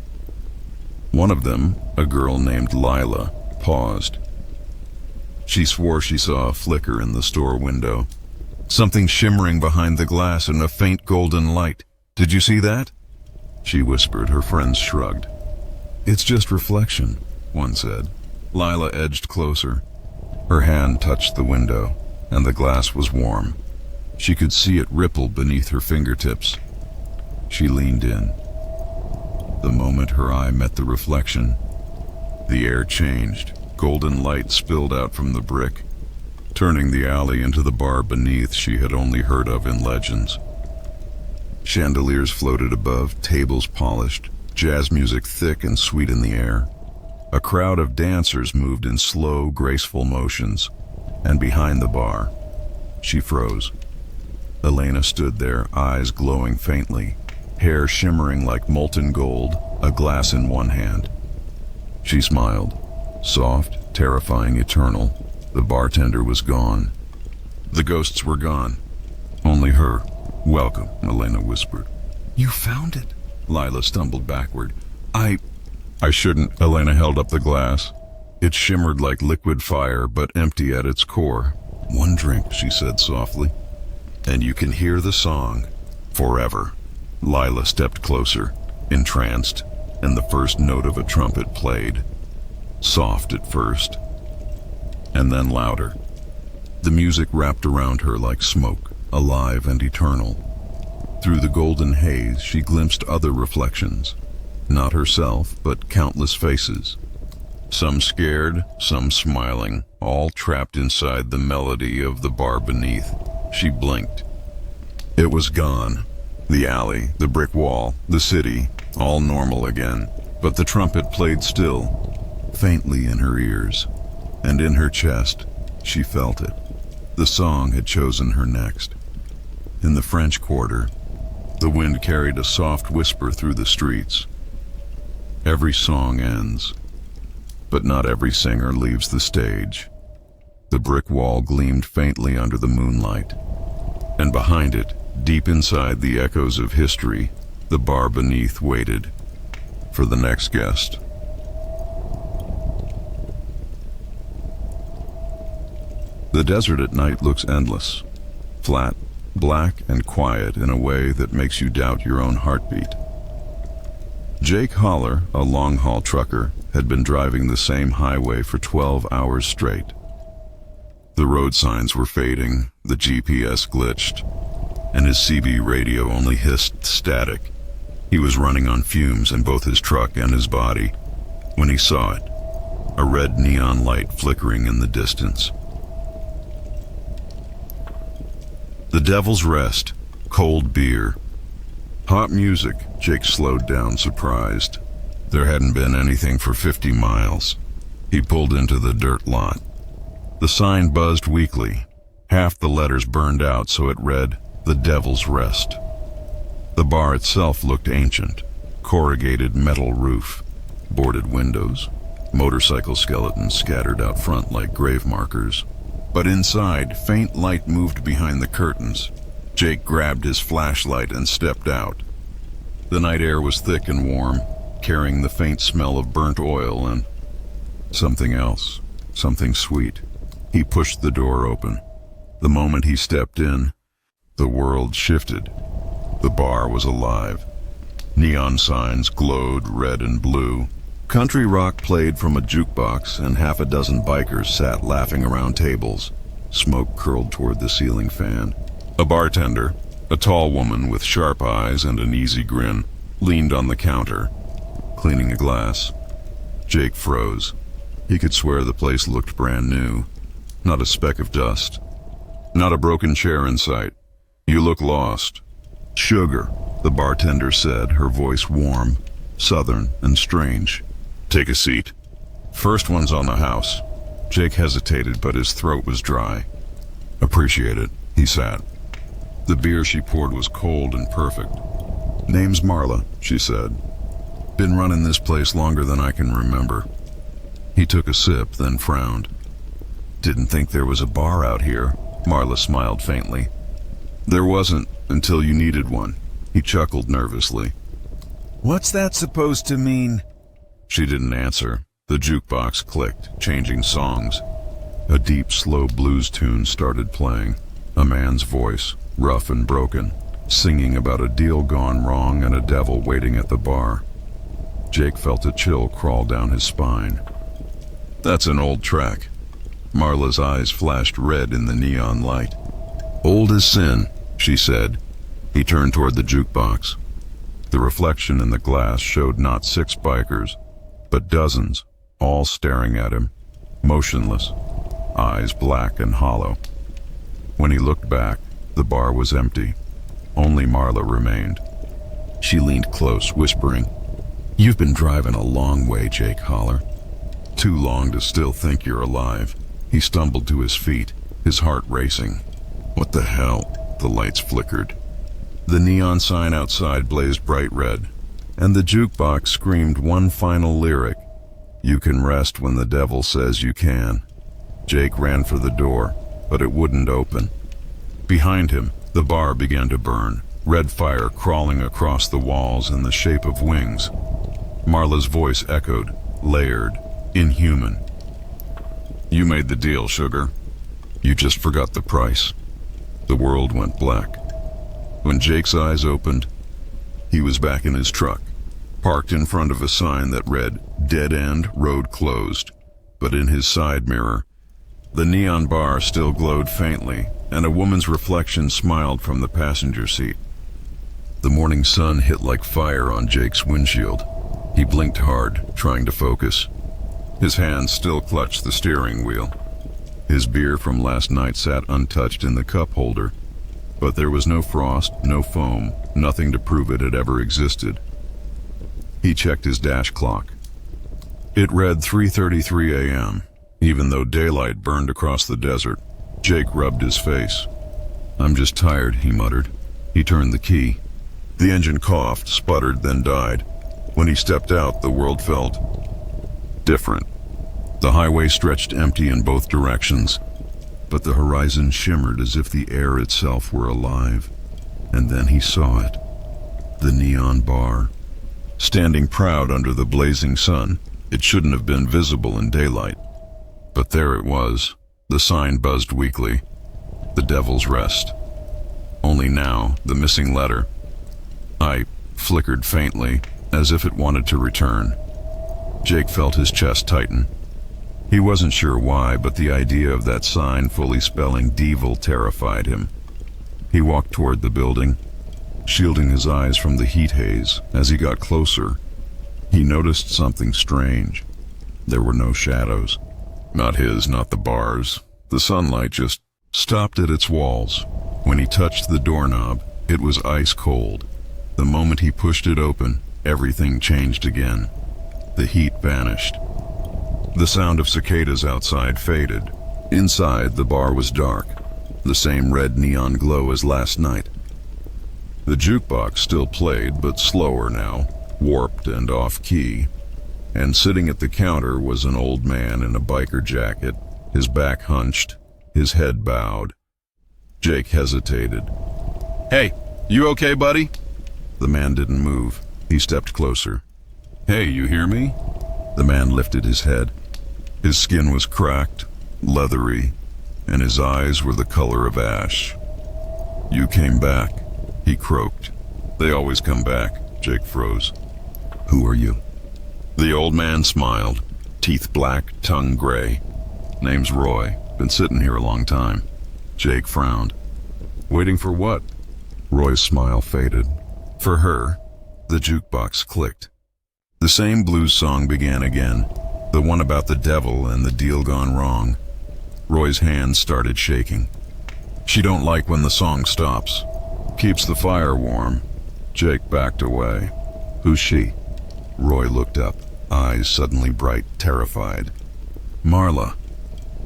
One of them, a girl named Lila, paused. She swore she saw a flicker in the store window, something shimmering behind the glass in a faint golden light. "Did you see that?" she whispered. Her friends shrugged. "It's just reflection," one said. Lila edged closer. Her hand touched the window, and the glass was warm. She could see it ripple beneath her fingertips. She leaned in. The moment her eye met the reflection, the air changed. Golden light spilled out from the brick, turning the alley into the bar beneath she had only heard of in legends. Chandeliers floated above, tables polished, jazz music thick and sweet in the air. A crowd of dancers moved in slow, graceful motions, and behind the bar, she froze. Elena stood there, eyes glowing faintly, hair shimmering like molten gold, a glass in one hand. She smiled, soft, terrifying, eternal. The bartender was gone. The ghosts were gone. Only her. "Welcome," Elena whispered. "You found it." Lila stumbled backward. I shouldn't." Elena held up the glass. It shimmered like liquid fire, but empty at its core. "One drink," she said softly, "and you can hear the song forever." Lila stepped closer, entranced, and the first note of a trumpet played. Soft at first, and then louder. The music wrapped around her like smoke, alive and eternal. Through the golden haze, she glimpsed other reflections. Not herself, but countless faces. Some scared, some smiling, all trapped inside the melody of the bar beneath. She blinked. It was gone. The alley, the brick wall, the city, all normal again. But the trumpet played still, faintly in her ears, and in her chest. She felt it. The song had chosen her next. In the French Quarter, the wind carried a soft whisper through the streets. Every song ends, but not every singer leaves the stage. The brick wall gleamed faintly under the moonlight, and behind it, deep inside the echoes of history, the bar beneath waited for the next guest. The desert at night looks endless, flat, black, and quiet in a way that makes you doubt your own heartbeat. Jake Holler, a long-haul trucker, had been driving the same highway for 12 hours straight. The road signs were fading, the GPS glitched, and his CB radio only hissed static. He was running on fumes in both his truck and his body when he saw it, a red neon light flickering in the distance. The Devil's Rest, cold beer, hot music. Jake slowed down, surprised. There hadn't been anything for 50 miles. He pulled into the dirt lot. The sign buzzed weakly. Half the letters burned out, so it read, "The Devil's Rest." The bar itself looked ancient. Corrugated metal roof, boarded windows, motorcycle skeletons scattered out front like grave markers. But inside, faint light moved behind the curtains. Jake grabbed his flashlight and stepped out. The night air was thick and warm, carrying the faint smell of burnt oil and something else, something sweet. He pushed the door open. The moment he stepped in, the world shifted. The bar was alive. Neon signs glowed red and blue. Country rock played from a jukebox, and half a dozen bikers sat laughing around tables. Smoke curled toward the ceiling fan. A bartender, a tall woman with sharp eyes and an easy grin, leaned on the counter, cleaning a glass. Jake froze. He could swear the place looked brand new. Not a speck of dust. Not a broken chair in sight. "You look lost." "Sugar," the bartender said, her voice warm, southern, and strange. "Take a seat." "First one's on the house." Jake hesitated, but his throat was dry. "Appreciate it." He sat. The beer she poured was cold and perfect. "Name's Marla," she said. "Been running this place longer than I can remember." He took a sip, then frowned. "Didn't think there was a bar out here." Marla smiled faintly. "There wasn't until you needed one." He chuckled nervously. "What's that supposed to mean?" She didn't answer. The jukebox clicked, changing songs. A deep, slow blues tune started playing. A man's voice, rough and broken, singing about a deal gone wrong and a devil waiting at the bar. Jake felt a chill crawl down his spine. "That's an old track." Marla's eyes flashed red in the neon light. "Old as sin," she said. He turned toward the jukebox. The reflection in the glass showed not 6 bikers, but dozens, all staring at him, motionless, eyes black and hollow. When he looked back, the bar was empty. Only Marla remained. She leaned close, whispering, "You've been driving a long way, Jake Holler. Too long to still think you're alive." He stumbled to his feet, his heart racing. What the hell? The lights flickered. The neon sign outside blazed bright red, and the jukebox screamed one final lyric, "You can rest when the devil says you can." Jake ran for the door, but it wouldn't open. Behind him, the bar began to burn, red fire crawling across the walls in the shape of wings. Marla's voice echoed, layered, inhuman. "You made the deal, sugar. You just forgot the price." The world went black. When Jake's eyes opened, he was back in his truck, parked in front of a sign that read, "Dead End, Road Closed." But in his side mirror, the neon bar still glowed faintly, and a woman's reflection smiled from the passenger seat. The morning sun hit like fire on Jake's windshield. He blinked hard, trying to focus. His hands still clutched the steering wheel. His beer from last night sat untouched in the cup holder, but there was no frost, no foam, nothing to prove it had ever existed. He checked his dash clock. It read 3:33 a.m., even though daylight burned across the desert. Jake rubbed his face. "I'm just tired," he muttered. He turned the key. The engine coughed, sputtered, then died. When he stepped out, the world felt different. The highway stretched empty in both directions, but the horizon shimmered as if the air itself were alive. And then he saw it. The neon bar. Standing proud under the blazing sun, it shouldn't have been visible in daylight. But there it was. The sign buzzed weakly. "The Devil's Rest." Only now, the missing letter. "I" flickered faintly, as if it wanted to return. Jake felt his chest tighten. He wasn't sure why, but the idea of that sign fully spelling Devil terrified him. He walked toward the building, shielding his eyes from the heat haze. As he got closer, he noticed something strange. There were no shadows. Not his, not the bar's. The sunlight just stopped at its walls. When he touched the doorknob, it was ice cold. The moment he pushed it open, everything changed again. The heat vanished. The sound of cicadas outside faded. Inside, the bar was dark, the same red neon glow as last night. The jukebox still played, but slower now, warped and off-key. And sitting at the counter was an old man in a biker jacket, his back hunched, his head bowed. Jake hesitated. Hey, you okay, buddy? The man didn't move. He stepped closer. Hey, you hear me? The man lifted his head. His skin was cracked, leathery, and his eyes were the color of ash. You came back, he croaked. They always come back, Jake froze. Who are you? The old man smiled, teeth black, tongue gray. Name's Roy. Been sitting here a long time. Jake frowned. Waiting for what? Roy's smile faded. For her. The jukebox clicked. The same blues song began again, the one about the devil and the deal gone wrong. Roy's hands started shaking. She don't like when the song stops. Keeps the fire warm. Jake backed away. Who's she? Roy looked up, eyes suddenly bright, terrified. Marla.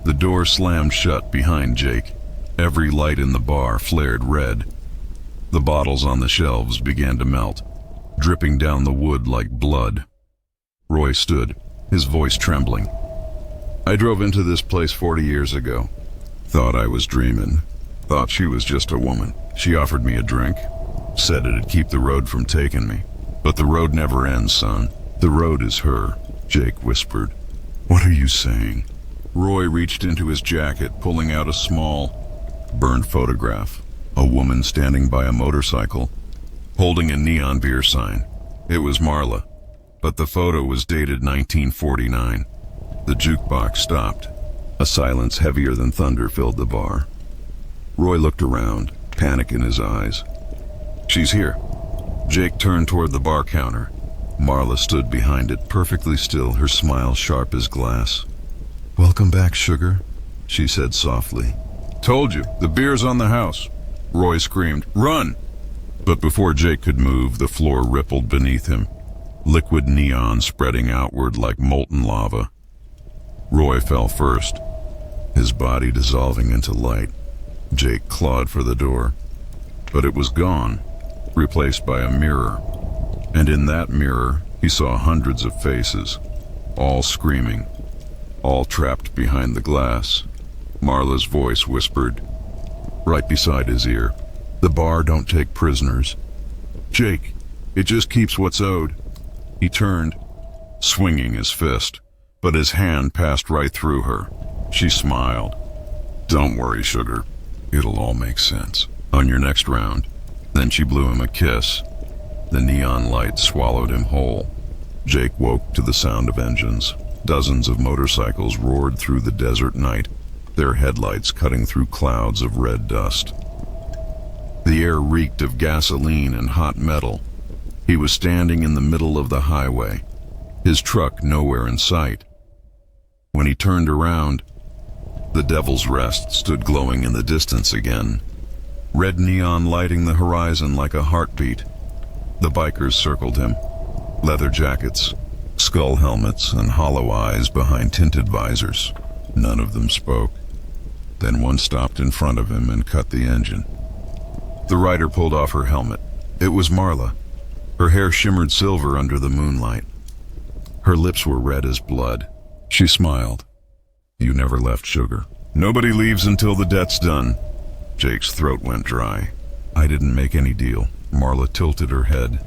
The door slammed shut behind Jake. Every light in the bar flared red. The bottles on the shelves began to melt, dripping down the wood like blood. Roy stood, his voice trembling. I drove into this place 40 years ago. Thought I was dreaming. Thought she was just a woman. She offered me a drink. Said it'd keep the road from taking me. But the road never ends, son. The road is her, Jake whispered. What are you saying? Roy reached into his jacket, pulling out a small, burned photograph. A woman standing by a motorcycle, holding a neon beer sign. It was Marla, but the photo was dated 1949. The jukebox stopped. A silence heavier than thunder filled the bar. Roy looked around, panic in his eyes. She's here. Jake turned toward the bar counter. Marla stood behind it, perfectly still, her smile sharp as glass. Welcome back, sugar, she said softly. Told you, the beer's on the house. Roy screamed, run! But before Jake could move, the floor rippled beneath him, liquid neon spreading outward like molten lava. Roy fell first, his body dissolving into light. Jake clawed for the door, but it was gone, replaced by a mirror. And in that mirror, he saw hundreds of faces, all screaming, all trapped behind the glass. Marla's voice whispered, right beside his ear, the bar don't take prisoners. Jake, it just keeps what's owed. He turned, swinging his fist, but his hand passed right through her. She smiled. Don't worry, sugar. It'll all make sense. On your next round. Then she blew him a kiss. The neon light swallowed him whole. Jake woke to the sound of engines. Dozens of motorcycles roared through the desert night, their headlights cutting through clouds of red dust. The air reeked of gasoline and hot metal. He was standing in the middle of the highway, his truck nowhere in sight. When he turned around, the Devil's Rest stood glowing in the distance again, red neon lighting the horizon like a heartbeat. The bikers circled him, leather jackets, skull helmets, and hollow eyes behind tinted visors. None of them spoke. Then one stopped in front of him and cut the engine. The rider pulled off her helmet. It was Marla. Her hair shimmered silver under the moonlight. Her lips were red as blood. She smiled. You never left, sugar. Nobody leaves until the debt's done. Jake's throat went dry. I didn't make any deal. Marla tilted her head.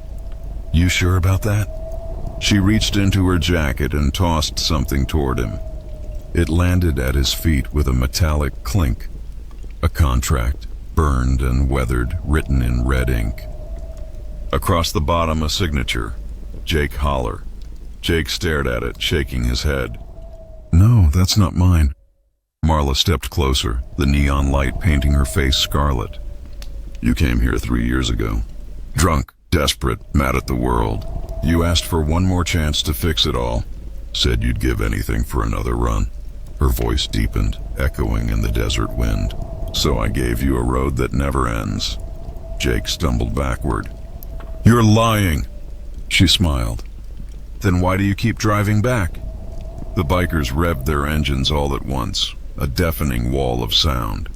You sure about that? She reached into her jacket and tossed something toward him. It landed at his feet with a metallic clink. A contract, burned and weathered, written in red ink. Across the bottom, a signature, Jake Holler. Jake stared at it, shaking his head. No, that's not mine. Marla stepped closer, the neon light painting her face scarlet. You came here 3 years ago. Drunk, desperate, mad at the world. You asked for one more chance to fix it all. Said you'd give anything for another run. Her voice deepened, echoing in the desert wind. So I gave you a road that never ends. Jake stumbled backward. You're lying. She smiled. Then why do you keep driving back? The bikers revved their engines all at once, a deafening wall of sound.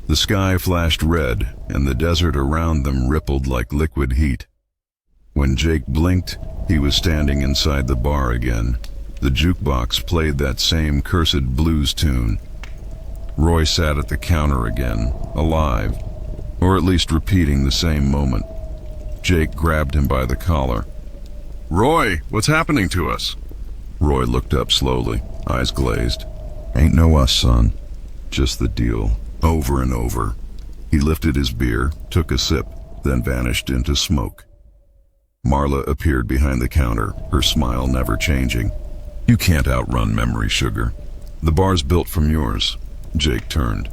The sky flashed red, and the desert around them rippled like liquid heat. When Jake blinked, he was standing inside the bar again. The jukebox played that same cursed blues tune. Roy sat at the counter again, alive, or at least repeating the same moment. Jake grabbed him by the collar. Roy, what's happening to us? Roy looked up slowly, eyes glazed. Ain't no us, son. Just the deal, over and over. He lifted his beer, took a sip, then vanished into smoke. Marla appeared behind the counter, her smile never changing. You can't outrun memory, sugar. The bar's built from yours. Jake turned.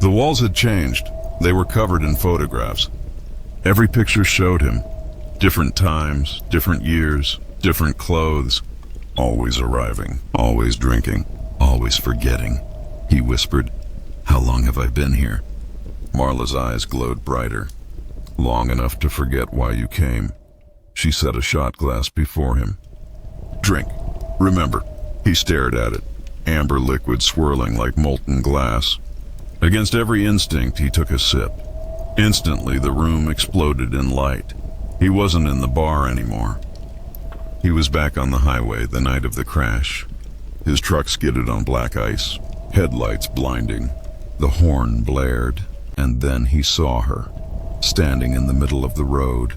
The walls had changed. They were covered in photographs. Every picture showed him. Different times, different years, different clothes. Always arriving, always drinking, always forgetting. He whispered, How long have I been here? Marla's eyes glowed brighter. Long enough to forget why you came. She set a shot glass before him. Drink. Remember. He stared at it, amber liquid swirling like molten glass. Against every instinct, he took a sip. Instantly, the room exploded in light. He wasn't in the bar anymore. He was back on the highway the night of the crash. His truck skidded on black ice, headlights blinding. The horn blared, and then he saw her, standing in the middle of the road,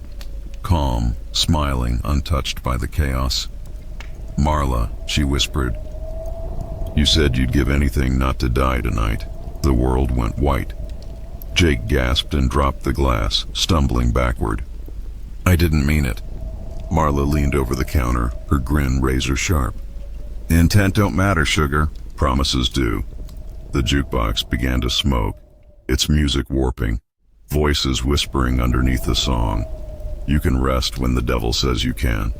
calm, smiling, untouched by the chaos. Marla, she whispered. You said you'd give anything not to die tonight. The world went white. Jake gasped and dropped the glass, stumbling backward. I didn't mean it. Marla leaned over the counter, her grin razor sharp. Intent don't matter, sugar. Promises do. The jukebox began to smoke, its music warping, voices whispering underneath the song. You can rest when the devil says you can.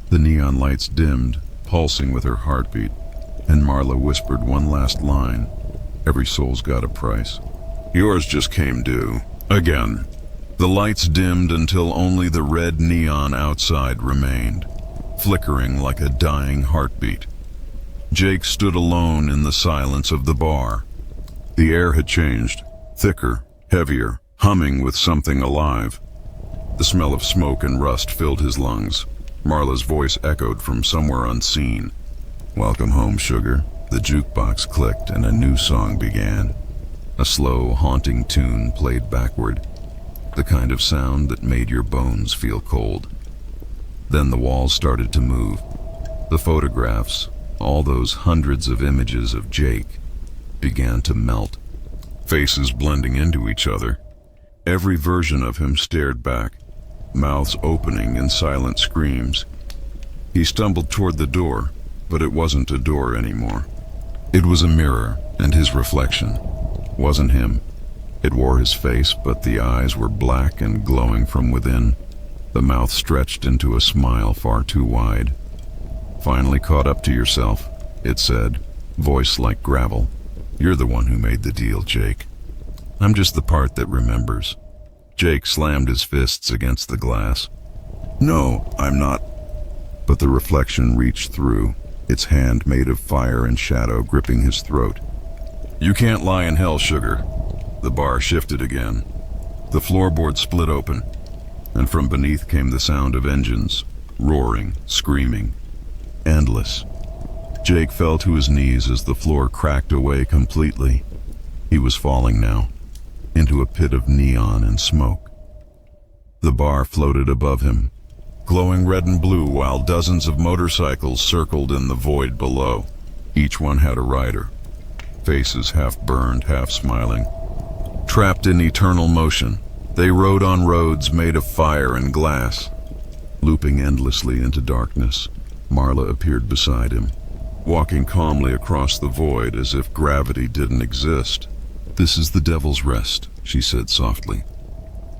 The neon lights dimmed, pulsing with her heartbeat, and Marla whispered one last line. Every soul's got a price. Yours just came due. Again. The lights dimmed until only the red neon outside remained, flickering like a dying heartbeat. Jake stood alone in the silence of the bar. The air had changed, thicker, heavier, humming with something alive. The smell of smoke and rust filled his lungs. Marla's voice echoed from somewhere unseen. Welcome home, sugar. The jukebox clicked and a new song began. A slow, haunting tune played backward, the kind of sound that made your bones feel cold. Then the walls started to move. The photographs, all those hundreds of images of Jake, began to melt, faces blending into each other. Every version of him stared back, mouths opening in silent screams. He stumbled toward the door, but it wasn't a door anymore. It was a mirror, and his reflection wasn't him. It wore his face, but the eyes were black and glowing from within. The mouth stretched into a smile far too wide. Finally caught up to yourself, it said, voice like gravel. You're the one who made the deal, Jake. I'm just the part that remembers. Jake slammed his fists against the glass. No, I'm not. But the reflection reached through, its hand made of fire and shadow gripping his throat. You can't lie in hell, sugar. The bar shifted again. The floorboard split open, and from beneath came the sound of engines, roaring, screaming, endless. Jake fell to his knees as the floor cracked away completely. He was falling now, into a pit of neon and smoke. The bar floated above him, glowing red and blue while dozens of motorcycles circled in the void below. Each one had a rider, faces half burned, half smiling. Trapped in eternal motion, they rode on roads made of fire and glass. Looping endlessly into darkness, Marla appeared beside him, walking calmly across the void as if gravity didn't exist. This is the Devil's Rest, she said softly.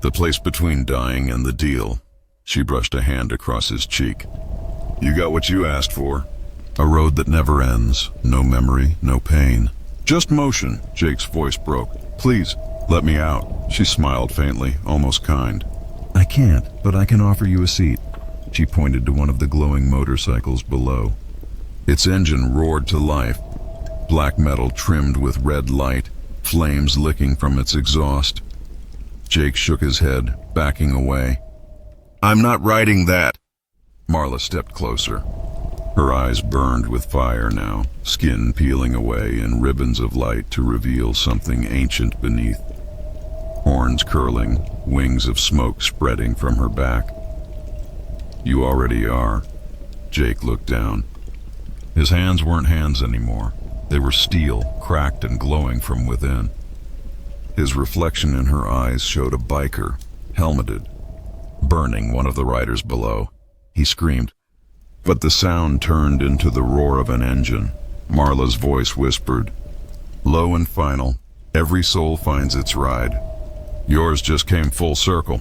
The place between dying and the deal. She brushed a hand across his cheek. You got what you asked for. A road that never ends, no memory, no pain. Just motion, Jake's voice broke. Please, let me out. She smiled faintly, almost kind. I can't, but I can offer you a seat. She pointed to one of the glowing motorcycles below. Its engine roared to life, black metal trimmed with red light, flames licking from its exhaust. Jake shook his head, backing away. I'm not riding that. Marla stepped closer. Her eyes burned with fire now, skin peeling away and ribbons of light to reveal something ancient beneath. Horns curling, wings of smoke spreading from her back. You already are. Jake looked down. His hands weren't hands anymore. They were steel, cracked and glowing from within. His reflection in her eyes showed a biker, helmeted, burning one of the riders below. He screamed, but the sound turned into the roar of an engine. Marla's voice whispered, low and final, every soul finds its ride. Yours just came full circle.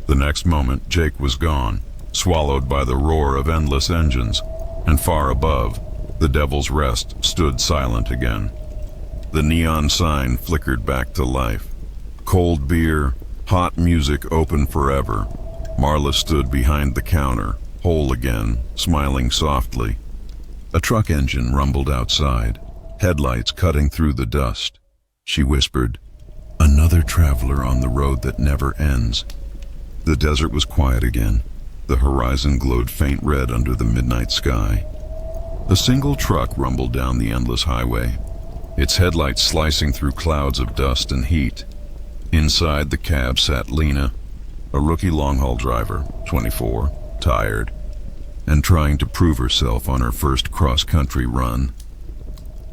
The next moment, Jake was gone, swallowed by the roar of endless engines, and far above, the Devil's Rest stood silent again. The neon sign flickered back to life. Cold beer, hot music open forever. Marla stood behind the counter, whole again, smiling softly. A truck engine rumbled outside, headlights cutting through the dust. She whispered, another traveler on the road that never ends. The desert was quiet again. The horizon glowed faint red under the midnight sky. A single truck rumbled down the endless highway, its headlights slicing through clouds of dust and heat. Inside the cab sat Lena, a rookie long-haul driver, 24, tired, and trying to prove herself on her first cross-country run.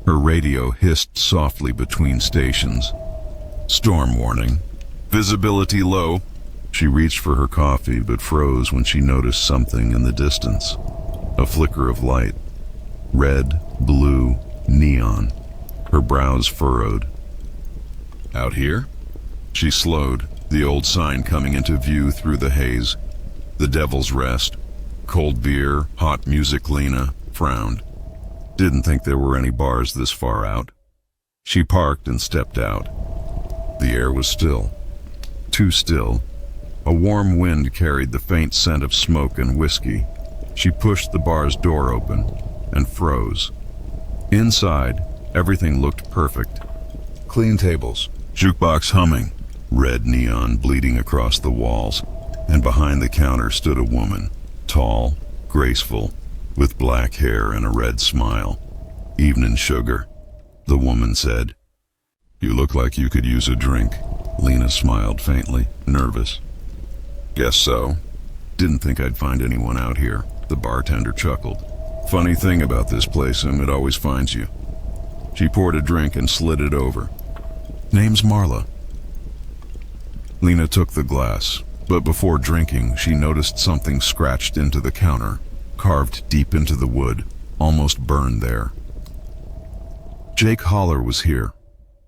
Her radio hissed softly between stations. Storm warning. Visibility low. She reached for her coffee but froze when she noticed something in the distance. A flicker of light. Red, blue, neon. Her brows furrowed. Out here? She slowed, the old sign coming into view through the haze. The Devil's Rest. Cold beer, hot music. Lena frowned. Didn't think there were any bars this far out. She parked and stepped out. The air was still. Too still. A warm wind carried the faint scent of smoke and whiskey. She pushed the bar's door open and froze. Inside, everything looked perfect. Clean tables, jukebox humming, red neon bleeding across the walls, and behind the counter stood a woman, tall, graceful, with black hair and a red smile. Evening, sugar, the woman said. You look like you could use a drink. Lena smiled faintly, nervous. Guess so. Didn't think I'd find anyone out here, the bartender chuckled. Funny thing about this place, it always finds you. She poured a drink and slid it over. Name's Marla. Lena took the glass, but before drinking, she noticed something scratched into the counter, carved deep into the wood, almost burned there. Jake Holler was here.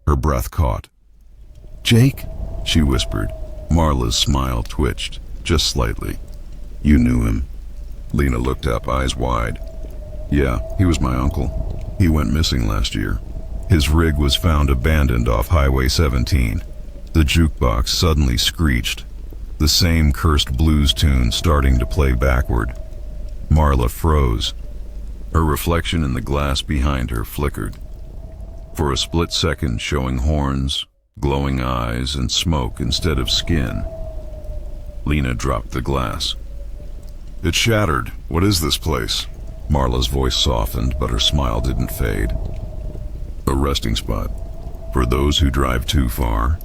Her breath caught. Jake? She whispered. Marla's smile twitched, just slightly. You knew him. Lena looked up, eyes wide. Yeah, he was my uncle. He went missing last year. His rig was found abandoned off Highway 17. The jukebox suddenly screeched, the same cursed blues tune starting to play backward. Marla froze. Her reflection in the glass behind her flickered. For a split second, showing horns, glowing eyes, and smoke instead of skin. Lena dropped the glass. It shattered. What is this place? Marla's voice softened, but her smile didn't fade. A resting spot. For those who drive too far.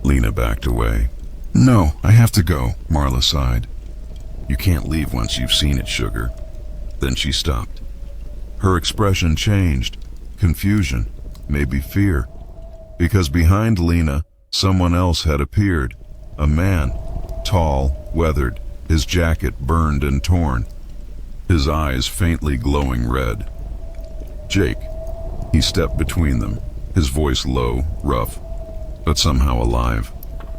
Lena backed away. No, I have to go, Marla sighed. You can't leave once you've seen it, sugar. Then she stopped. Her expression changed. Confusion, maybe fear. Because behind Lena, someone else had appeared. A man, tall, weathered, his jacket burned and torn, his eyes faintly glowing red. Jake. He stepped between them, his voice low, rough, but somehow alive.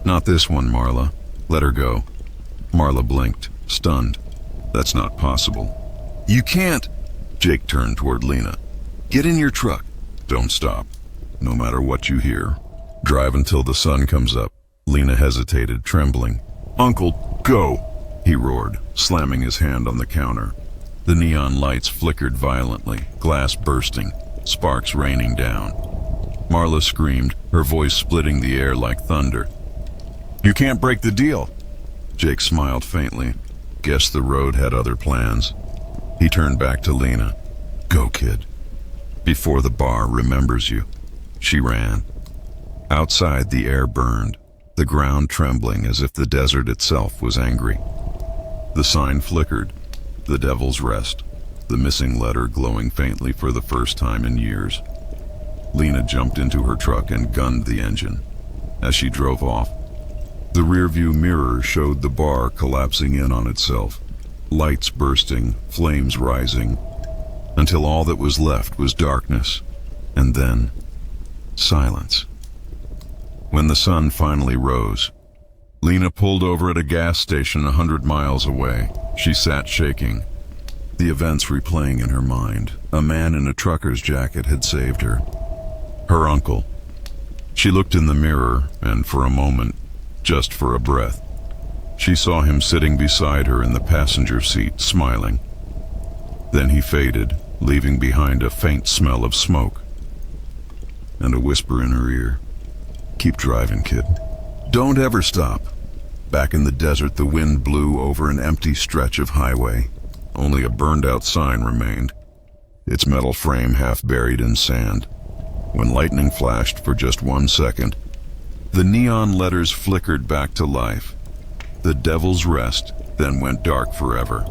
Not this one, Marla. Let her go. Marla blinked, stunned. That's not possible. You can't. Jake turned toward Lena. Get in your truck. Don't stop. No matter what you hear. Drive until the sun comes up. Lena hesitated, trembling. Uncle, go! He roared, slamming his hand on the counter. The neon lights flickered violently, glass bursting, sparks raining down. Marla screamed, her voice splitting the air like thunder. You can't break the deal. Jake smiled faintly. Guess the road had other plans. He turned back to Lena. Go, kid. Before the bar remembers you. She ran. Outside, the air burned, the ground trembling as if the desert itself was angry. The sign flickered. The Devil's Rest. The missing letter glowing faintly for the first time in years. Lena jumped into her truck and gunned the engine. As she drove off, the rearview mirror showed the bar collapsing in on itself, lights bursting, flames rising, until all that was left was darkness, and then silence. When the sun finally rose, Lena pulled over at a gas station 100 miles away. She sat shaking, the events replaying in her mind. A man in a trucker's jacket had saved her. Her uncle. She looked in the mirror, and for a moment, just for a breath, she saw him sitting beside her in the passenger seat, smiling. Then he faded, leaving behind a faint smell of smoke and a whisper in her ear. Keep driving, kid. Don't ever stop. Back in the desert, the wind blew over an empty stretch of highway. Only a burned-out sign remained, its metal frame half buried in sand. When lightning flashed for just 1 second, the neon letters flickered back to life. The Devil's Rest then went dark forever.